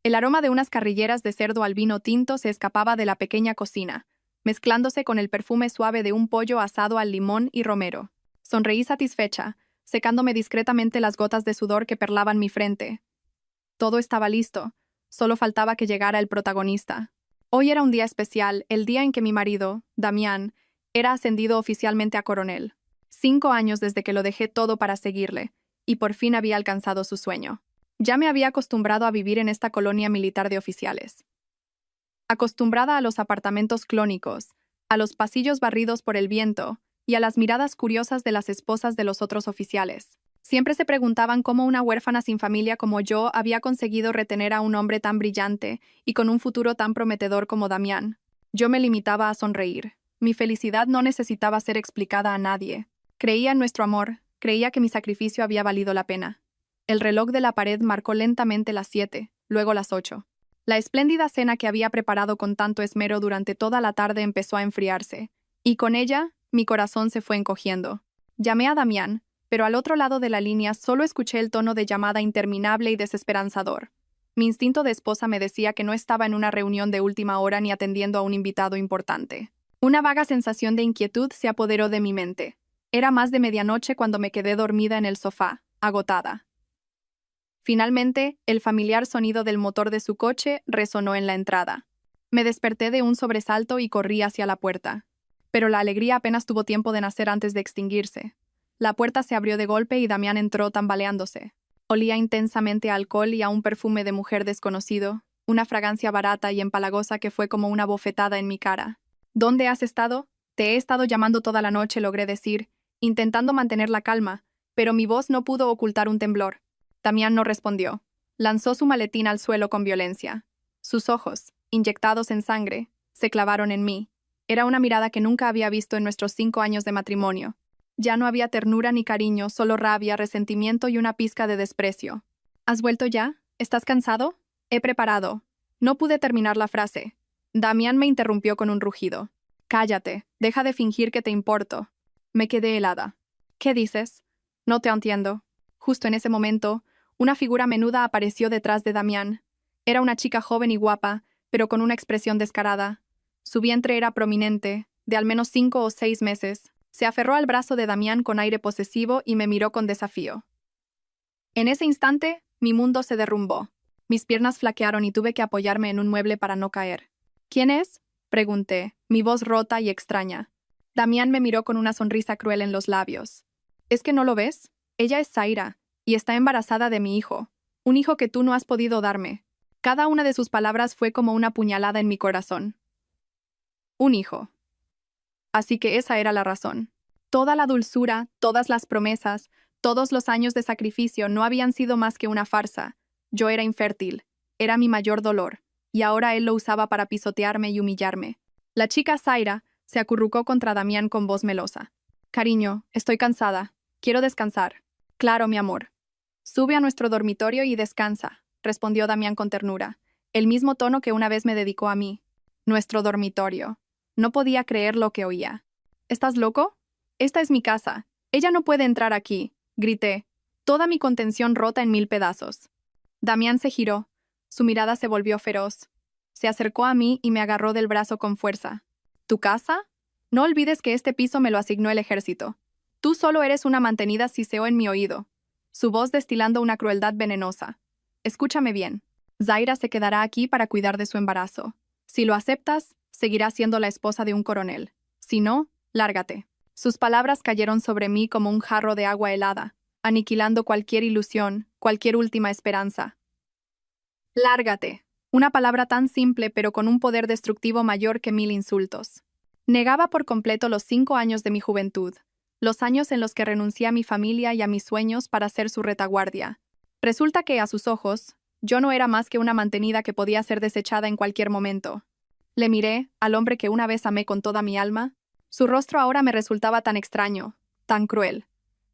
El aroma de unas carrilleras de cerdo al vino tinto se escapaba de la pequeña cocina, mezclándose con el perfume suave de un pollo asado al limón y romero. Sonreí satisfecha, secándome discretamente las gotas de sudor que perlaban mi frente. Todo estaba listo, solo faltaba que llegara el protagonista. Hoy era un día especial, el día en que mi marido, Damián, era ascendido oficialmente a coronel. 5 años desde que lo dejé todo para seguirle, y por fin había alcanzado su sueño. Ya me había acostumbrado a vivir en esta colonia militar de oficiales. Acostumbrada a los apartamentos clónicos, a los pasillos barridos por el viento y a las miradas curiosas de las esposas de los otros oficiales. Siempre se preguntaban cómo una huérfana sin familia como yo había conseguido retener a un hombre tan brillante y con un futuro tan prometedor como Damián. Yo me limitaba a sonreír. Mi felicidad no necesitaba ser explicada a nadie. Creía en nuestro amor, creía que mi sacrificio había valido la pena. El reloj de la pared marcó lentamente las 7, luego las 8. La espléndida cena que había preparado con tanto esmero durante toda la tarde empezó a enfriarse, y con ella, mi corazón se fue encogiendo. Llamé a Damián, pero al otro lado de la línea solo escuché el tono de llamada interminable y desesperanzador. Mi instinto de esposa me decía que no estaba en una reunión de última hora ni atendiendo a un invitado importante. Una vaga sensación de inquietud se apoderó de mi mente. Era más de medianoche cuando me quedé dormida en el sofá, agotada. Finalmente, el familiar sonido del motor de su coche resonó en la entrada. Me desperté de un sobresalto y corrí hacia la puerta. Pero la alegría apenas tuvo tiempo de nacer antes de extinguirse. La puerta se abrió de golpe y Damián entró tambaleándose. Olía intensamente a alcohol y a un perfume de mujer desconocido, una fragancia barata y empalagosa que fue como una bofetada en mi cara. ¿Dónde has estado? Te he estado llamando toda la noche, logré decir, intentando mantener la calma, pero mi voz no pudo ocultar un temblor. Damián no respondió. Lanzó su maletín al suelo con violencia. Sus ojos, inyectados en sangre, se clavaron en mí. Era una mirada que nunca había visto en nuestros 5 años de matrimonio. Ya no había ternura ni cariño, solo rabia, resentimiento y una pizca de desprecio. ¿Has vuelto ya? ¿Estás cansado? He preparado. No pude terminar la frase. Damián me interrumpió con un rugido. Cállate, deja de fingir que te importo. Me quedé helada. ¿Qué dices? No te entiendo. Justo en ese momento, una figura menuda apareció detrás de Damián. Era una chica joven y guapa, pero con una expresión descarada. Su vientre era prominente, de al menos 5 o 6 meses. Se aferró al brazo de Damián con aire posesivo y me miró con desafío. En ese instante, mi mundo se derrumbó. Mis piernas flaquearon y tuve que apoyarme en un mueble para no caer. ¿Quién es? Pregunté, mi voz rota y extraña. Damián me miró con una sonrisa cruel en los labios. ¿Es que no lo ves? Ella es Zaira, y está embarazada de mi hijo, un hijo que tú no has podido darme. Cada una de sus palabras fue como una puñalada en mi corazón. Un hijo. Así que esa era la razón. Toda la dulzura, todas las promesas, todos los años de sacrificio no habían sido más que una farsa. Yo era infértil, era mi mayor dolor, y ahora él lo usaba para pisotearme y humillarme. La chica Zaira se acurrucó contra Damián con voz melosa. Cariño, estoy cansada. Quiero descansar. Claro, mi amor. Sube a nuestro dormitorio y descansa, respondió Damián con ternura, el mismo tono que una vez me dedicó a mí. Nuestro dormitorio. No podía creer lo que oía. ¿Estás loco? Esta es mi casa. Ella no puede entrar aquí, grité, toda mi contención rota en 1000 pedazos. Damián se giró. Su mirada se volvió feroz. Se acercó a mí y me agarró del brazo con fuerza. ¿Tu casa? No olvides que este piso me lo asignó el ejército. Tú solo eres una mantenida, siseó en mi oído, su voz destilando una crueldad venenosa. Escúchame bien. Zaira se quedará aquí para cuidar de su embarazo. Si lo aceptas, seguirá siendo la esposa de un coronel. Si no, lárgate. Sus palabras cayeron sobre mí como un jarro de agua helada, aniquilando cualquier ilusión, cualquier última esperanza. Lárgate. Una palabra tan simple pero con un poder destructivo mayor que 1000 insultos. Negaba por completo los 5 años de mi juventud, los años en los que renuncié a mi familia y a mis sueños para ser su retaguardia. Resulta que, a sus ojos, yo no era más que una mantenida que podía ser desechada en cualquier momento. Le miré, al hombre que una vez amé con toda mi alma. Su rostro ahora me resultaba tan extraño, tan cruel.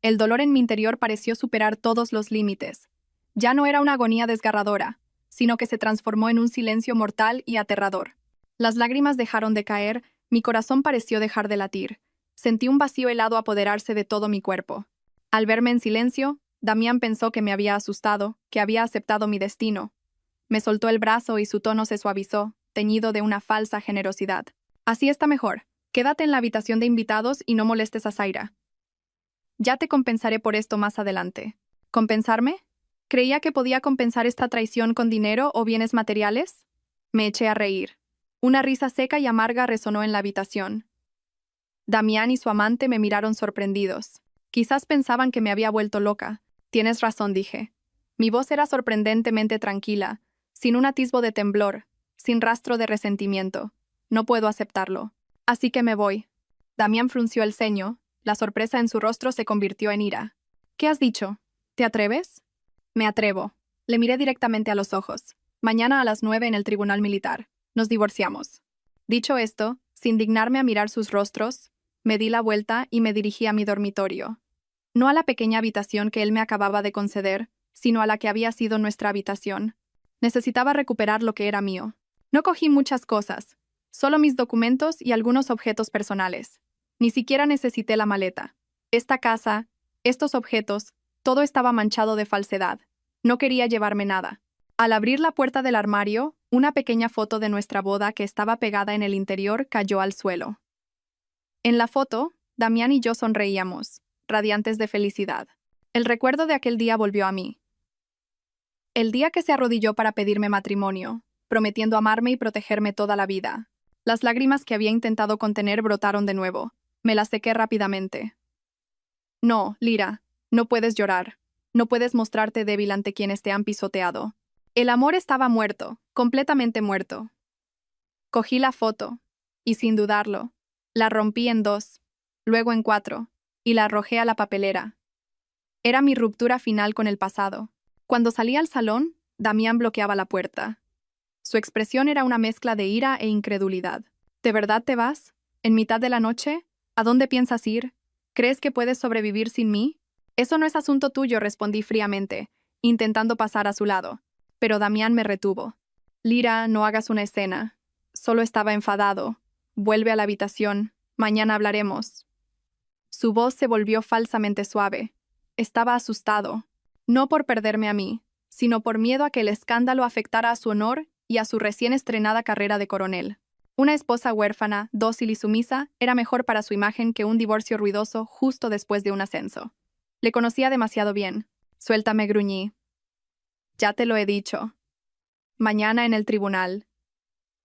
El dolor en mi interior pareció superar todos los límites. Ya no era una agonía desgarradora, sino que se transformó en un silencio mortal y aterrador. Las lágrimas dejaron de caer, mi corazón pareció dejar de latir. Sentí un vacío helado apoderarse de todo mi cuerpo. Al verme en silencio, Damián pensó que me había asustado, que había aceptado mi destino. Me soltó el brazo y su tono se suavizó, teñido de una falsa generosidad. Así está mejor. Quédate en la habitación de invitados y no molestes a Zaira. Ya te compensaré por esto más adelante. ¿Compensarme? ¿Creía que podía compensar esta traición con dinero o bienes materiales? Me eché a reír. Una risa seca y amarga resonó en la habitación. Damián y su amante me miraron sorprendidos. Quizás pensaban que me había vuelto loca. Tienes razón, dije. Mi voz era sorprendentemente tranquila, sin un atisbo de temblor, sin rastro de resentimiento. No puedo aceptarlo. Así que me voy. Damián frunció el ceño. La sorpresa en su rostro se convirtió en ira. ¿Qué has dicho? ¿Te atreves? Me atrevo. Le miré directamente a los ojos. Mañana a las 9 en el tribunal militar. Nos divorciamos. Dicho esto, sin dignarme a mirar sus rostros, me di la vuelta y me dirigí a mi dormitorio. No a la pequeña habitación que él me acababa de conceder, sino a la que había sido nuestra habitación. Necesitaba recuperar lo que era mío. No cogí muchas cosas, solo mis documentos y algunos objetos personales. Ni siquiera necesité la maleta. Esta casa, estos objetos, todo estaba manchado de falsedad. No quería llevarme nada. Al abrir la puerta del armario, una pequeña foto de nuestra boda que estaba pegada en el interior cayó al suelo. En la foto, Damián y yo sonreíamos, radiantes de felicidad. El recuerdo de aquel día volvió a mí. El día que se arrodilló para pedirme matrimonio, prometiendo amarme y protegerme toda la vida. Las lágrimas que había intentado contener brotaron de nuevo. Me las sequé rápidamente. No, Lyra, no puedes llorar. No puedes mostrarte débil ante quienes te han pisoteado. El amor estaba muerto, completamente muerto. Cogí la foto, y sin dudarlo, la rompí en 2, luego en 4, y la arrojé a la papelera. Era mi ruptura final con el pasado. Cuando salí al salón, Damián bloqueaba la puerta. Su expresión era una mezcla de ira e incredulidad. ¿De verdad te vas? ¿En mitad de la noche? ¿A dónde piensas ir? ¿Crees que puedes sobrevivir sin mí? Eso no es asunto tuyo, respondí fríamente, intentando pasar a su lado. Pero Damián me retuvo. Lyra, no hagas una escena. Solo estaba enfadado. Vuelve a la habitación. Mañana hablaremos. Su voz se volvió falsamente suave. Estaba asustado. No por perderme a mí, sino por miedo a que el escándalo afectara a su honor y a su recién estrenada carrera de coronel. Una esposa huérfana, dócil y sumisa, era mejor para su imagen que un divorcio ruidoso justo después de un ascenso. Le conocía demasiado bien. Suéltame, gruñí. Ya te lo he dicho. Mañana en el tribunal.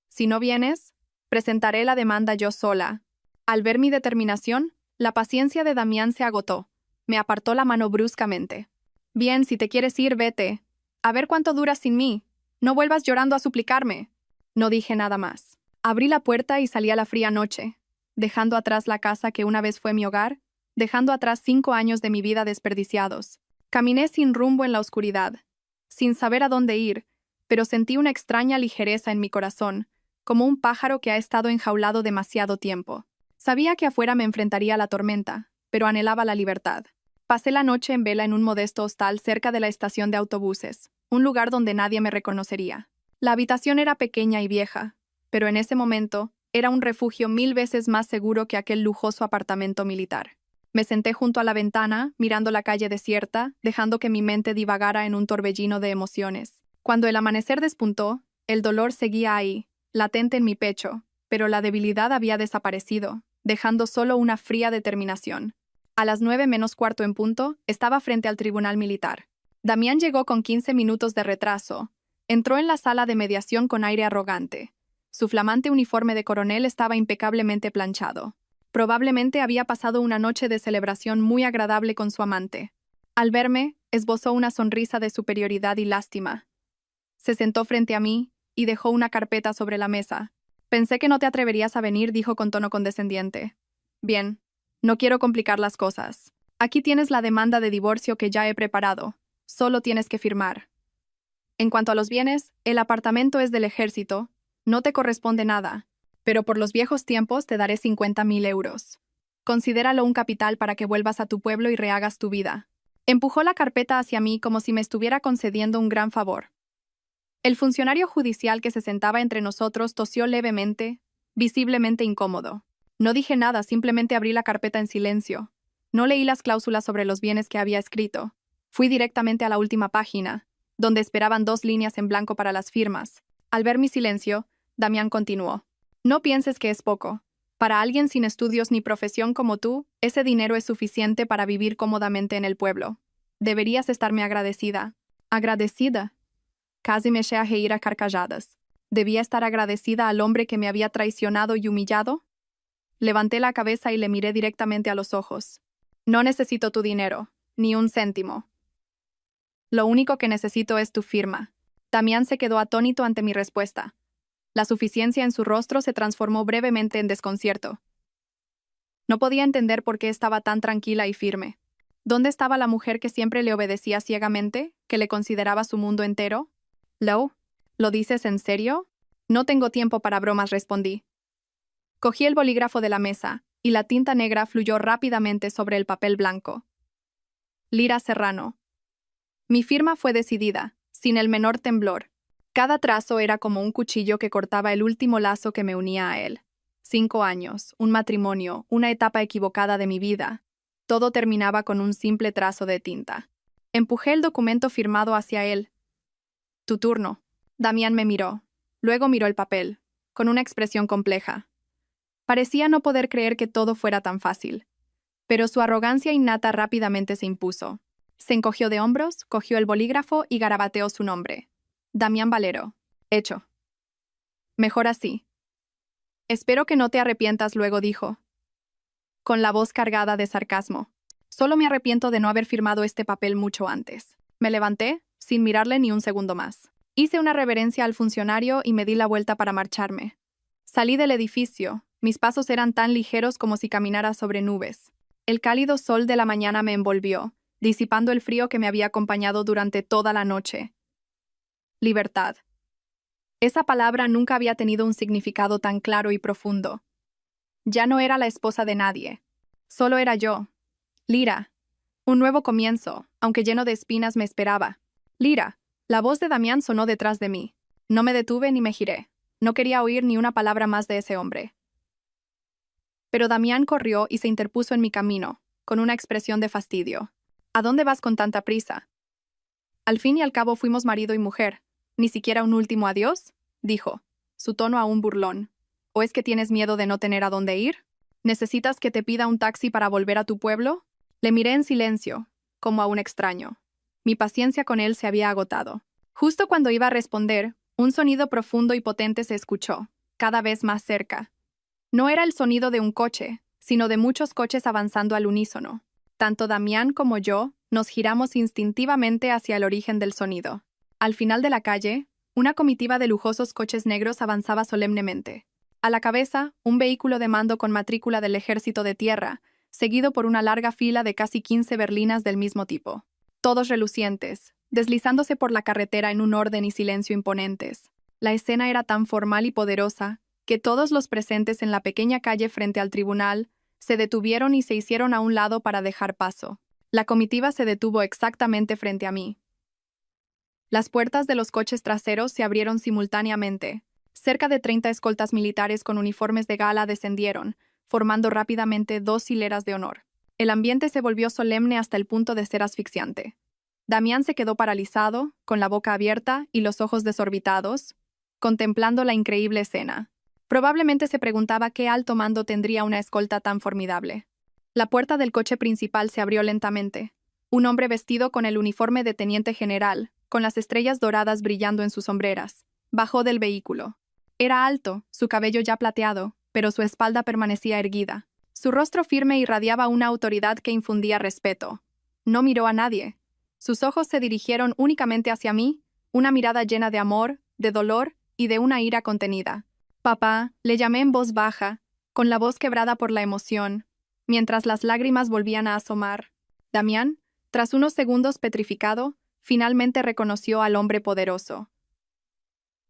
Si no vienes, presentaré la demanda yo sola. Al ver mi determinación, la paciencia de Damián se agotó. Me apartó la mano bruscamente. Bien, si te quieres ir, vete. A ver cuánto duras sin mí. No vuelvas llorando a suplicarme. No dije nada más. Abrí la puerta y salí a la fría noche, dejando atrás la casa que una vez fue mi hogar, dejando atrás 5 años de mi vida desperdiciados. Caminé sin rumbo en la oscuridad, sin saber a dónde ir, pero sentí una extraña ligereza en mi corazón, como un pájaro que ha estado enjaulado demasiado tiempo. Sabía que afuera me enfrentaría a la tormenta, pero anhelaba la libertad. Pasé la noche en vela en un modesto hostal cerca de la estación de autobuses, un lugar donde nadie me reconocería. La habitación era pequeña y vieja, pero en ese momento era un refugio 1000 veces más seguro que aquel lujoso apartamento militar. Me senté junto a la ventana, mirando la calle desierta, dejando que mi mente divagara en un torbellino de emociones. Cuando el amanecer despuntó, el dolor seguía ahí, latente en mi pecho, pero la debilidad había desaparecido, dejando solo una fría determinación. A las 9 menos cuarto en punto, estaba frente al tribunal militar. Damián llegó con 15 minutos de retraso. Entró en la sala de mediación con aire arrogante. Su flamante uniforme de coronel estaba impecablemente planchado. Probablemente había pasado una noche de celebración muy agradable con su amante. Al verme, esbozó una sonrisa de superioridad y lástima. Se sentó frente a mí y dejó una carpeta sobre la mesa. Pensé que no te atreverías a venir, dijo con tono condescendiente. Bien, no quiero complicar las cosas. Aquí tienes la demanda de divorcio que ya he preparado. Solo tienes que firmar. En cuanto a los bienes, el apartamento es del ejército. No te corresponde nada, pero por los viejos tiempos te daré 50.000 euros. Considéralo un capital para que vuelvas a tu pueblo y rehagas tu vida. Empujó la carpeta hacia mí como si me estuviera concediendo un gran favor. El funcionario judicial que se sentaba entre nosotros tosió levemente, visiblemente incómodo. No dije nada, simplemente abrí la carpeta en silencio. No leí las cláusulas sobre los bienes que había escrito. Fui directamente a la última página, donde esperaban 2 líneas en blanco para las firmas. Al ver mi silencio, Damián continuó. No pienses que es poco. Para alguien sin estudios ni profesión como tú, ese dinero es suficiente para vivir cómodamente en el pueblo. Deberías estarme agradecida. ¿Agradecida? Casi me eché a reír a carcajadas. ¿Debía estar agradecida al hombre que me había traicionado y humillado? Levanté la cabeza y le miré directamente a los ojos. No necesito tu dinero, ni un céntimo. Lo único que necesito es tu firma. Damián se quedó atónito ante mi respuesta. La suficiencia en su rostro se transformó brevemente en desconcierto. No podía entender por qué estaba tan tranquila y firme. ¿Dónde estaba la mujer que siempre le obedecía ciegamente, que le consideraba su mundo entero? ¿Lo dices en serio? No tengo tiempo para bromas, respondí. Cogí el bolígrafo de la mesa, y la tinta negra fluyó rápidamente sobre el papel blanco. Lira Serrano. Mi firma fue decidida, sin el menor temblor. Cada trazo era como un cuchillo que cortaba el último lazo que me unía a él. 5 años, un matrimonio, una etapa equivocada de mi vida. Todo terminaba con un simple trazo de tinta. Empujé el documento firmado hacia él. Tu turno. Damián me miró. Luego miró el papel, con una expresión compleja. Parecía no poder creer que todo fuera tan fácil. Pero su arrogancia innata rápidamente se impuso. Se encogió de hombros, cogió el bolígrafo y garabateó su nombre. Damián Valero. Hecho. Mejor así. Espero que no te arrepientas, luego dijo, con la voz cargada de sarcasmo. Solo me arrepiento de no haber firmado este papel mucho antes. Me levanté, sin mirarle ni un segundo más. Hice una reverencia al funcionario y me di la vuelta para marcharme. Salí del edificio. Mis pasos eran tan ligeros como si caminara sobre nubes. El cálido sol de la mañana me envolvió, disipando el frío que me había acompañado durante toda la noche. Libertad. Esa palabra nunca había tenido un significado tan claro y profundo. Ya no era la esposa de nadie. Solo era yo. Lira. Un nuevo comienzo, aunque lleno de espinas, me esperaba. Lira. La voz de Damián sonó detrás de mí. No me detuve ni me giré. No quería oír ni una palabra más de ese hombre. Pero Damián corrió y se interpuso en mi camino, con una expresión de fastidio. ¿A dónde vas con tanta prisa? Al fin y al cabo fuimos marido y mujer. ¿Ni siquiera un último adiós? Dijo, su tono aún burlón. ¿O es que tienes miedo de no tener a dónde ir? ¿Necesitas que te pida un taxi para volver a tu pueblo? Le miré en silencio, como a un extraño. Mi paciencia con él se había agotado. Justo cuando iba a responder, un sonido profundo y potente se escuchó, cada vez más cerca. No era el sonido de un coche, sino de muchos coches avanzando al unísono. Tanto Damián como yo nos giramos instintivamente hacia el origen del sonido. Al final de la calle, una comitiva de lujosos coches negros avanzaba solemnemente. A la cabeza, un vehículo de mando con matrícula del Ejército de Tierra, seguido por una larga fila de casi 15 berlinas del mismo tipo. Todos relucientes, deslizándose por la carretera en un orden y silencio imponentes. La escena era tan formal y poderosa que todos los presentes en la pequeña calle frente al tribunal se detuvieron y se hicieron a un lado para dejar paso. La comitiva se detuvo exactamente frente a mí. Las puertas de los coches traseros se abrieron simultáneamente. Cerca de 30 escoltas militares con uniformes de gala descendieron, formando rápidamente 2 hileras de honor. El ambiente se volvió solemne hasta el punto de ser asfixiante. Damián se quedó paralizado, con la boca abierta y los ojos desorbitados, contemplando la increíble escena. Probablemente se preguntaba qué alto mando tendría una escolta tan formidable. La puerta del coche principal se abrió lentamente. Un hombre vestido con el uniforme de teniente general, con las estrellas doradas brillando en sus sombreras, bajó del vehículo. Era alto, su cabello ya plateado, pero su espalda permanecía erguida. Su rostro firme irradiaba una autoridad que infundía respeto. No miró a nadie. Sus ojos se dirigieron únicamente hacia mí, una mirada llena de amor, de dolor y de una ira contenida. Papá, le llamé en voz baja, con la voz quebrada por la emoción, mientras las lágrimas volvían a asomar. Damián, tras unos segundos petrificado, finalmente reconoció al hombre poderoso.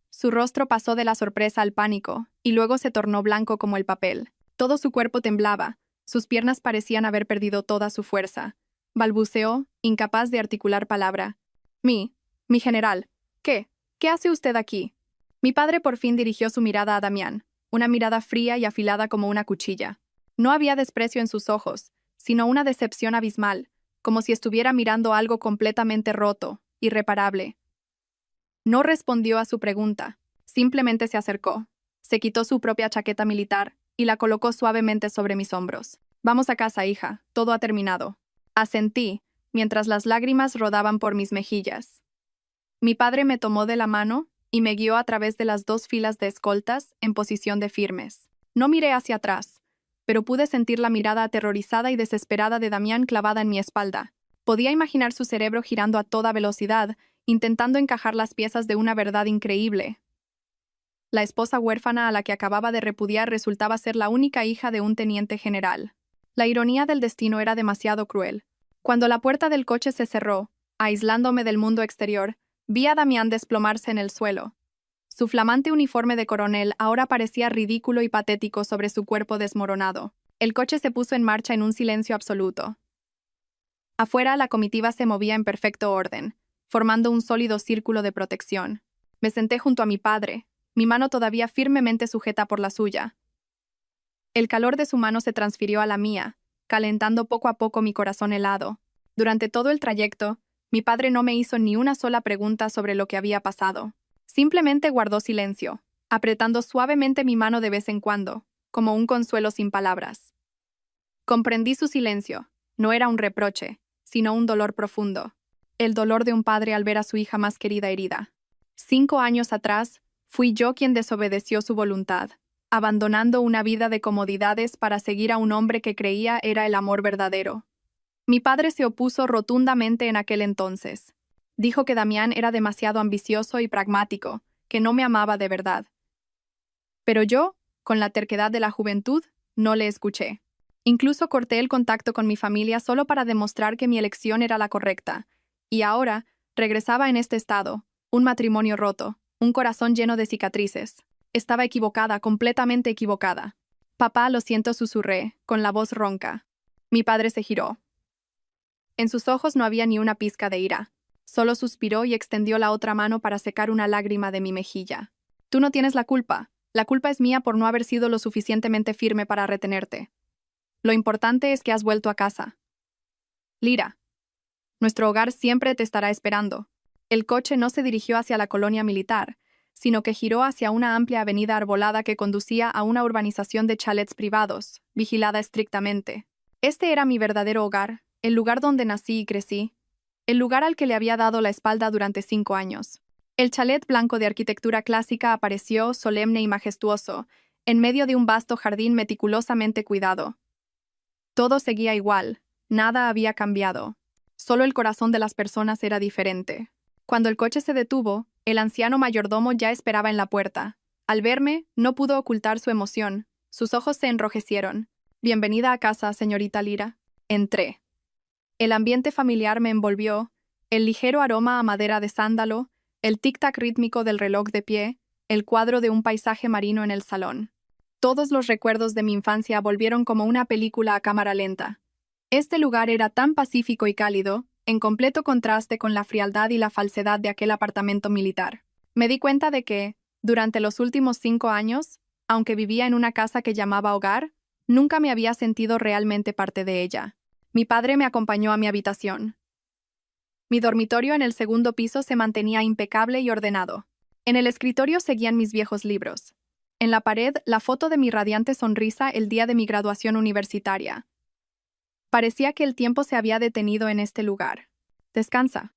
Su rostro pasó de la sorpresa al pánico, y luego se tornó blanco como el papel. Todo su cuerpo temblaba, sus piernas parecían haber perdido toda su fuerza. Balbuceó, incapaz de articular palabra. Mi general, ¿qué hace usted aquí? Mi padre por fin dirigió su mirada a Damián, una mirada fría y afilada como una cuchilla. No había desprecio en sus ojos, sino una decepción abismal, como si estuviera mirando algo completamente roto, irreparable. No respondió a su pregunta. Simplemente se acercó. Se quitó su propia chaqueta militar y la colocó suavemente sobre mis hombros. Vamos a casa, hija. Todo ha terminado. Asentí, mientras las lágrimas rodaban por mis mejillas. Mi padre me tomó de la mano y me guió a través de las 2 filas de escoltas en posición de firmes. No miré hacia atrás, pero pude sentir la mirada aterrorizada y desesperada de Damián clavada en mi espalda. Podía imaginar su cerebro girando a toda velocidad, intentando encajar las piezas de una verdad increíble. La esposa huérfana a la que acababa de repudiar resultaba ser la única hija de un teniente general. La ironía del destino era demasiado cruel. Cuando la puerta del coche se cerró, aislándome del mundo exterior, vi a Damián desplomarse en el suelo. Su flamante uniforme de coronel ahora parecía ridículo y patético sobre su cuerpo desmoronado. El coche se puso en marcha en un silencio absoluto. Afuera, la comitiva se movía en perfecto orden, formando un sólido círculo de protección. Me senté junto a mi padre, mi mano todavía firmemente sujeta por la suya. El calor de su mano se transfirió a la mía, calentando poco a poco mi corazón helado. Durante todo el trayecto, mi padre no me hizo ni una sola pregunta sobre lo que había pasado. Simplemente guardó silencio, apretando suavemente mi mano de vez en cuando, como un consuelo sin palabras. Comprendí su silencio. No era un reproche, sino un dolor profundo. El dolor de un padre al ver a su hija más querida herida. 5 años atrás, fui yo quien desobedeció su voluntad, abandonando una vida de comodidades para seguir a un hombre que creía era el amor verdadero. Mi padre se opuso rotundamente en aquel entonces. Dijo que Damián era demasiado ambicioso y pragmático, que no me amaba de verdad. Pero yo, con la terquedad de la juventud, no le escuché. Incluso corté el contacto con mi familia solo para demostrar que mi elección era la correcta. Y ahora, regresaba en este estado, un matrimonio roto, un corazón lleno de cicatrices. Estaba equivocada, completamente equivocada. Papá, lo siento, susurré, con la voz ronca. Mi padre se giró. En sus ojos no había ni una pizca de ira. Solo suspiró y extendió la otra mano para secar una lágrima de mi mejilla. Tú no tienes la culpa. La culpa es mía por no haber sido lo suficientemente firme para retenerte. Lo importante es que has vuelto a casa. Lira. Nuestro hogar siempre te estará esperando. El coche no se dirigió hacia la colonia militar, sino que giró hacia una amplia avenida arbolada que conducía a una urbanización de chalets privados, vigilada estrictamente. Este era mi verdadero hogar, el lugar donde nací y crecí, el lugar al que le había dado la espalda durante 5 años. El chalet blanco de arquitectura clásica apareció, solemne y majestuoso, en medio de un vasto jardín meticulosamente cuidado. Todo seguía igual, nada había cambiado. Solo el corazón de las personas era diferente. Cuando el coche se detuvo, el anciano mayordomo ya esperaba en la puerta. Al verme, no pudo ocultar su emoción. Sus ojos se enrojecieron. «Bienvenida a casa, señorita Lira». Entré. El ambiente familiar me envolvió, el ligero aroma a madera de sándalo, el tic-tac rítmico del reloj de pie, el cuadro de un paisaje marino en el salón. Todos los recuerdos de mi infancia volvieron como una película a cámara lenta. Este lugar era tan pacífico y cálido, en completo contraste con la frialdad y la falsedad de aquel apartamento militar. Me di cuenta de que, durante los últimos 5 años, aunque vivía en una casa que llamaba hogar, nunca me había sentido realmente parte de ella. Mi padre me acompañó a mi habitación. Mi dormitorio en el segundo piso se mantenía impecable y ordenado. En el escritorio seguían mis viejos libros. En la pared, la foto de mi radiante sonrisa el día de mi graduación universitaria. Parecía que el tiempo se había detenido en este lugar. «Descansa»,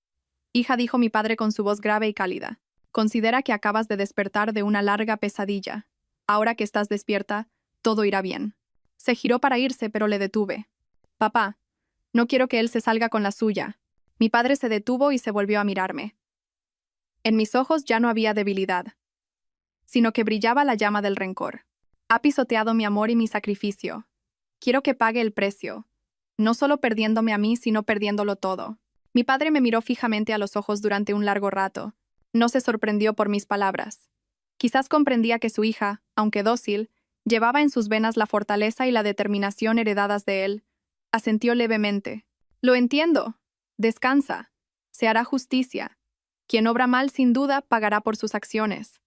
hija, dijo mi padre con su voz grave y cálida. «Considera que acabas de despertar de una larga pesadilla. Ahora que estás despierta, todo irá bien». Se giró para irse, pero le detuve. «Papá, no quiero que él se salga con la suya». Mi padre se detuvo y se volvió a mirarme. En mis ojos ya no había debilidad, sino que brillaba la llama del rencor. «Ha pisoteado mi amor y mi sacrificio. Quiero que pague el precio, no solo perdiéndome a mí, sino perdiéndolo todo». Mi padre me miró fijamente a los ojos durante un largo rato. No se sorprendió por mis palabras. Quizás comprendía que su hija, aunque dócil, llevaba en sus venas la fortaleza y la determinación heredadas de él. Asintió levemente. «Lo entiendo. Descansa. Se hará justicia. Quien obra mal, sin duda, pagará por sus acciones.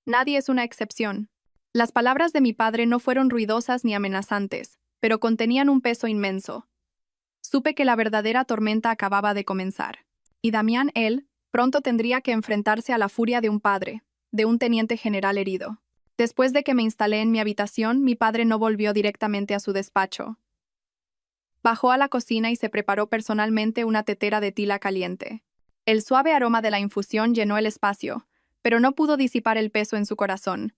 Nadie es una excepción». Las palabras de mi padre no fueron ruidosas ni amenazantes, pero contenían un peso inmenso. Supe que la verdadera tormenta acababa de comenzar. Y Damián, él, Pronto tendría que enfrentarse a la furia de un padre, de un teniente general herido. Después de que me instalé en mi habitación, mi padre no volvió directamente a su despacho. Bajó a la cocina y se preparó personalmente una tetera de tila caliente. El suave aroma de la infusión llenó el espacio, pero no pudo disipar el peso en su corazón.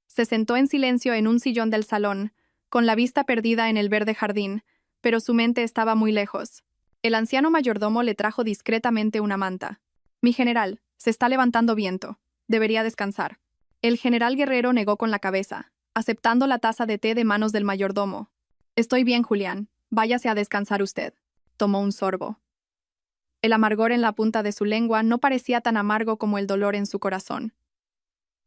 Se sentó en silencio en un sillón del salón, con la vista perdida en el verde jardín, pero su mente estaba muy lejos. El anciano mayordomo le trajo discretamente una manta. «Mi general, se está levantando viento. Debería descansar». El general guerrero negó con la cabeza, aceptando la taza de té de manos del mayordomo. «Estoy bien, Julián. Váyase a descansar usted». Tomó un sorbo. El amargor en la punta de su lengua no parecía tan amargo como el dolor en su corazón.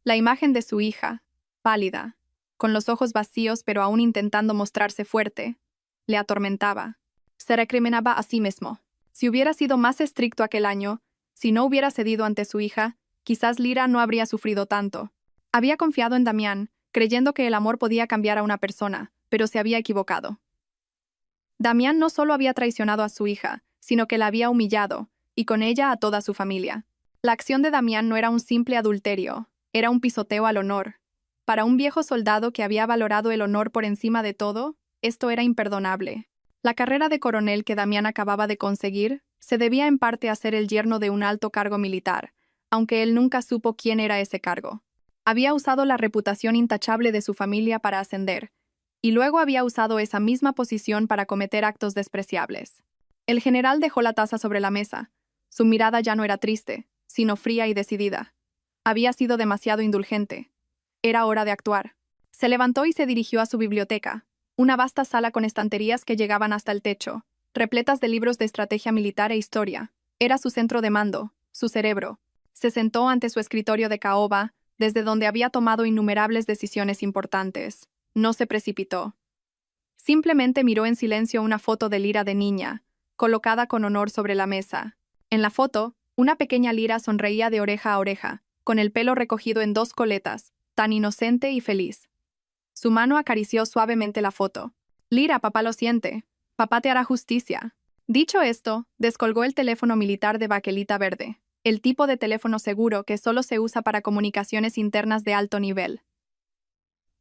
La imagen de su hija, pálida, con los ojos vacíos pero aún intentando mostrarse fuerte, le atormentaba. Se recriminaba a sí mismo. Si hubiera sido más estricto aquel año, si no hubiera cedido ante su hija, quizás Lyra no habría sufrido tanto. Había confiado en Damián, creyendo que el amor podía cambiar a una persona, pero se había equivocado. Damián no solo había traicionado a su hija, sino que la había humillado, y con ella a toda su familia. La acción de Damián no era un simple adulterio, era un pisoteo al honor. Para un viejo soldado que había valorado el honor por encima de todo, esto era imperdonable. La carrera de coronel que Damián acababa de conseguir se debía en parte a ser el yerno de un alto cargo militar, aunque él nunca supo quién era ese cargo. Había usado la reputación intachable de su familia para ascender, y luego había usado esa misma posición para cometer actos despreciables. El general dejó la taza sobre la mesa. Su mirada ya no era triste, sino fría y decidida. Había sido demasiado indulgente. Era hora de actuar. Se levantó y se dirigió a su biblioteca, una vasta sala con estanterías que llegaban hasta el techo, repletas de libros de estrategia militar e historia. Era su centro de mando, su cerebro. Se sentó ante su escritorio de caoba, desde donde había tomado innumerables decisiones importantes. No se precipitó. Simplemente miró en silencio una foto de Lyra de niña, colocada con honor sobre la mesa. En la foto, una pequeña Lyra sonreía de oreja a oreja, con el pelo recogido en 2 coletas, tan inocente y feliz. Su mano acarició suavemente la foto. «Lyra, papá lo siente. Papá te hará justicia». Dicho esto, descolgó el teléfono militar de baquelita verde, el tipo de teléfono seguro que solo se usa para comunicaciones internas de alto nivel.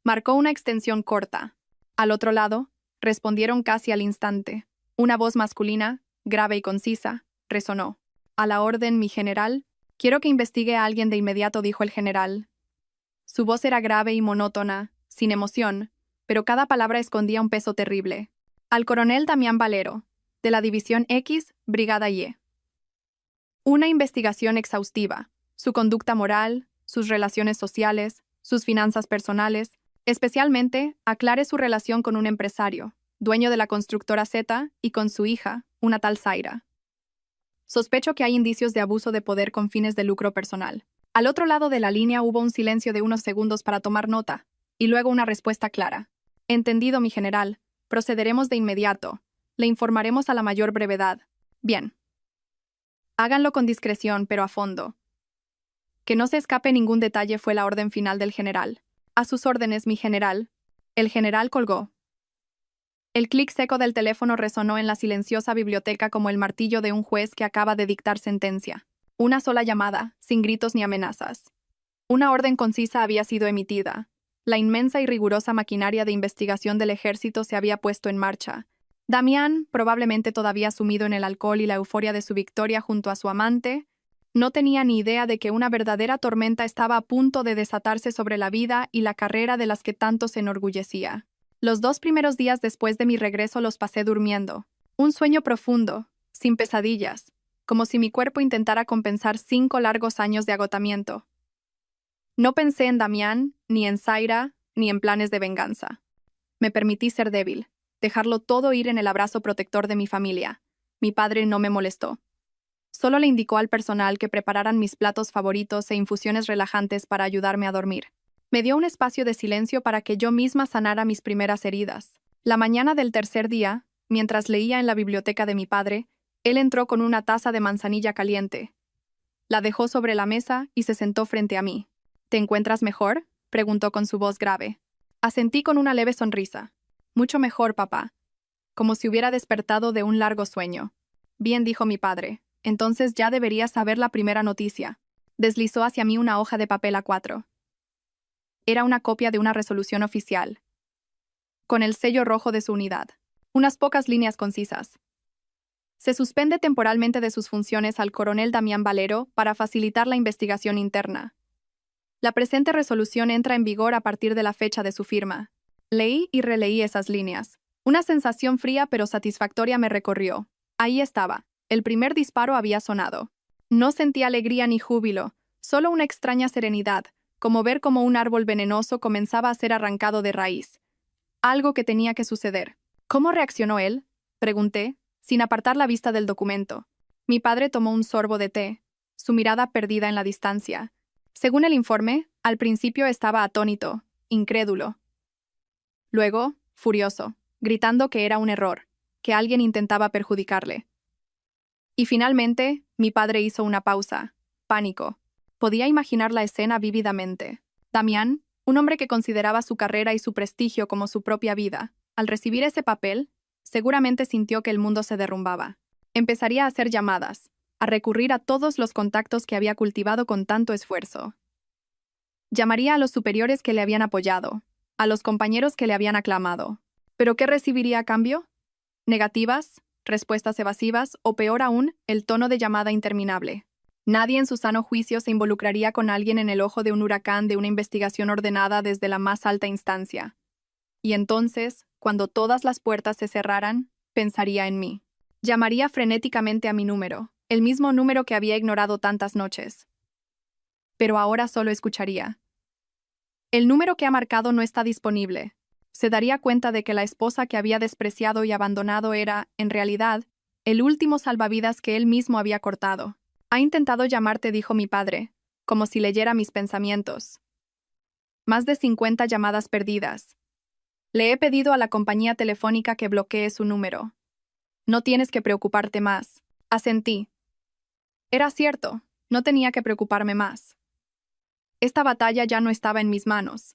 Marcó una extensión corta. Al otro lado, respondieron casi al instante. Una voz masculina, grave y concisa, resonó. «A la orden, mi general». «Quiero que investigue a alguien de inmediato», dijo el general. Su voz era grave y monótona, sin emoción, pero cada palabra escondía un peso terrible. «Al coronel Damián Valero, de la División X, Brigada Y». Una investigación exhaustiva. Su conducta moral, sus relaciones sociales, sus finanzas personales. Especialmente, aclare su relación con un empresario, dueño de la constructora Z, y con su hija, una tal Zaira. Sospecho que hay indicios de abuso de poder con fines de lucro personal. Al otro lado de la línea hubo un silencio de unos segundos para tomar nota, y luego una respuesta clara. «Entendido, mi general. Procederemos de inmediato. Le informaremos a la mayor brevedad». «Bien. Háganlo con discreción, pero a fondo. Que no se escape ningún detalle», fue la orden final del general. «A sus órdenes, mi general». El general colgó. El clic seco del teléfono resonó en la silenciosa biblioteca como el martillo de un juez que acaba de dictar sentencia. Una sola llamada, sin gritos ni amenazas. Una orden concisa había sido emitida. La inmensa y rigurosa maquinaria de investigación del ejército se había puesto en marcha. Damián, probablemente todavía sumido en el alcohol y la euforia de su victoria junto a su amante, no tenía ni idea de que una verdadera tormenta estaba a punto de desatarse sobre la vida y la carrera de las que tanto se enorgullecía. Los 2 primeros días después de mi regreso los pasé durmiendo. Un sueño profundo, sin pesadillas, como si mi cuerpo intentara compensar 5 largos años de agotamiento. No pensé en Damián, ni en Zaira, ni en planes de venganza. Me permití ser débil, dejarlo todo ir en el abrazo protector de mi familia. Mi padre no me molestó. Solo le indicó al personal que prepararan mis platos favoritos e infusiones relajantes para ayudarme a dormir. Me dio un espacio de silencio para que yo misma sanara mis primeras heridas. La mañana del tercer día, mientras leía en la biblioteca de mi padre, él entró con una taza de manzanilla caliente. La dejó sobre la mesa y se sentó frente a mí. «¿Te encuentras mejor?», preguntó con su voz grave. Asentí con una leve sonrisa. «Mucho mejor, papá», como si hubiera despertado de un largo sueño. «Bien», dijo mi padre. Entonces ya deberías saber la primera noticia. Deslizó hacia mí una hoja de papel A4. Era una copia de una resolución oficial, con el sello rojo de su unidad. Unas pocas líneas concisas. Se suspende temporalmente de sus funciones al coronel Damián Valero para facilitar la investigación interna. La presente resolución entra en vigor a partir de la fecha de su firma. Leí y releí esas líneas. Una sensación fría pero satisfactoria me recorrió. Ahí estaba. El primer disparo había sonado. No sentí alegría ni júbilo, solo una extraña serenidad, como ver cómo un árbol venenoso comenzaba a ser arrancado de raíz. Algo que tenía que suceder. ¿Cómo reaccionó él?, pregunté, sin apartar la vista del documento. Mi padre tomó un sorbo de té, su mirada perdida en la distancia. Según el informe, al principio estaba atónito, incrédulo. Luego, furioso, gritando que era un error, que alguien intentaba perjudicarle. Y finalmente, mi padre hizo una pausa. Pánico. Podía imaginar la escena vívidamente. Damián, un hombre que consideraba su carrera y su prestigio como su propia vida, al recibir ese papel, seguramente sintió que el mundo se derrumbaba. Empezaría a hacer llamadas, a recurrir a todos los contactos que había cultivado con tanto esfuerzo. Llamaría a los superiores que le habían apoyado, a los compañeros que le habían aclamado. ¿Pero qué recibiría a cambio? Negativas, respuestas evasivas o, peor aún, el tono de llamada interminable. Nadie en su sano juicio se involucraría con alguien en el ojo de un huracán de una investigación ordenada desde la más alta instancia. Y entonces, cuando todas las puertas se cerraran, pensaría en mí. Llamaría frenéticamente a mi número, el mismo número que había ignorado tantas noches. Pero ahora solo escucharía. El número que ha marcado no está disponible. Se daría cuenta de que la esposa que había despreciado y abandonado era, en realidad, el último salvavidas que él mismo había cortado. Ha intentado llamarte, dijo mi padre, como si leyera mis pensamientos. Más de 50 llamadas perdidas. Le he pedido a la compañía telefónica que bloquee su número. No tienes que preocuparte más. Asentí. Era cierto, no tenía que preocuparme más. Esta batalla ya no estaba en mis manos.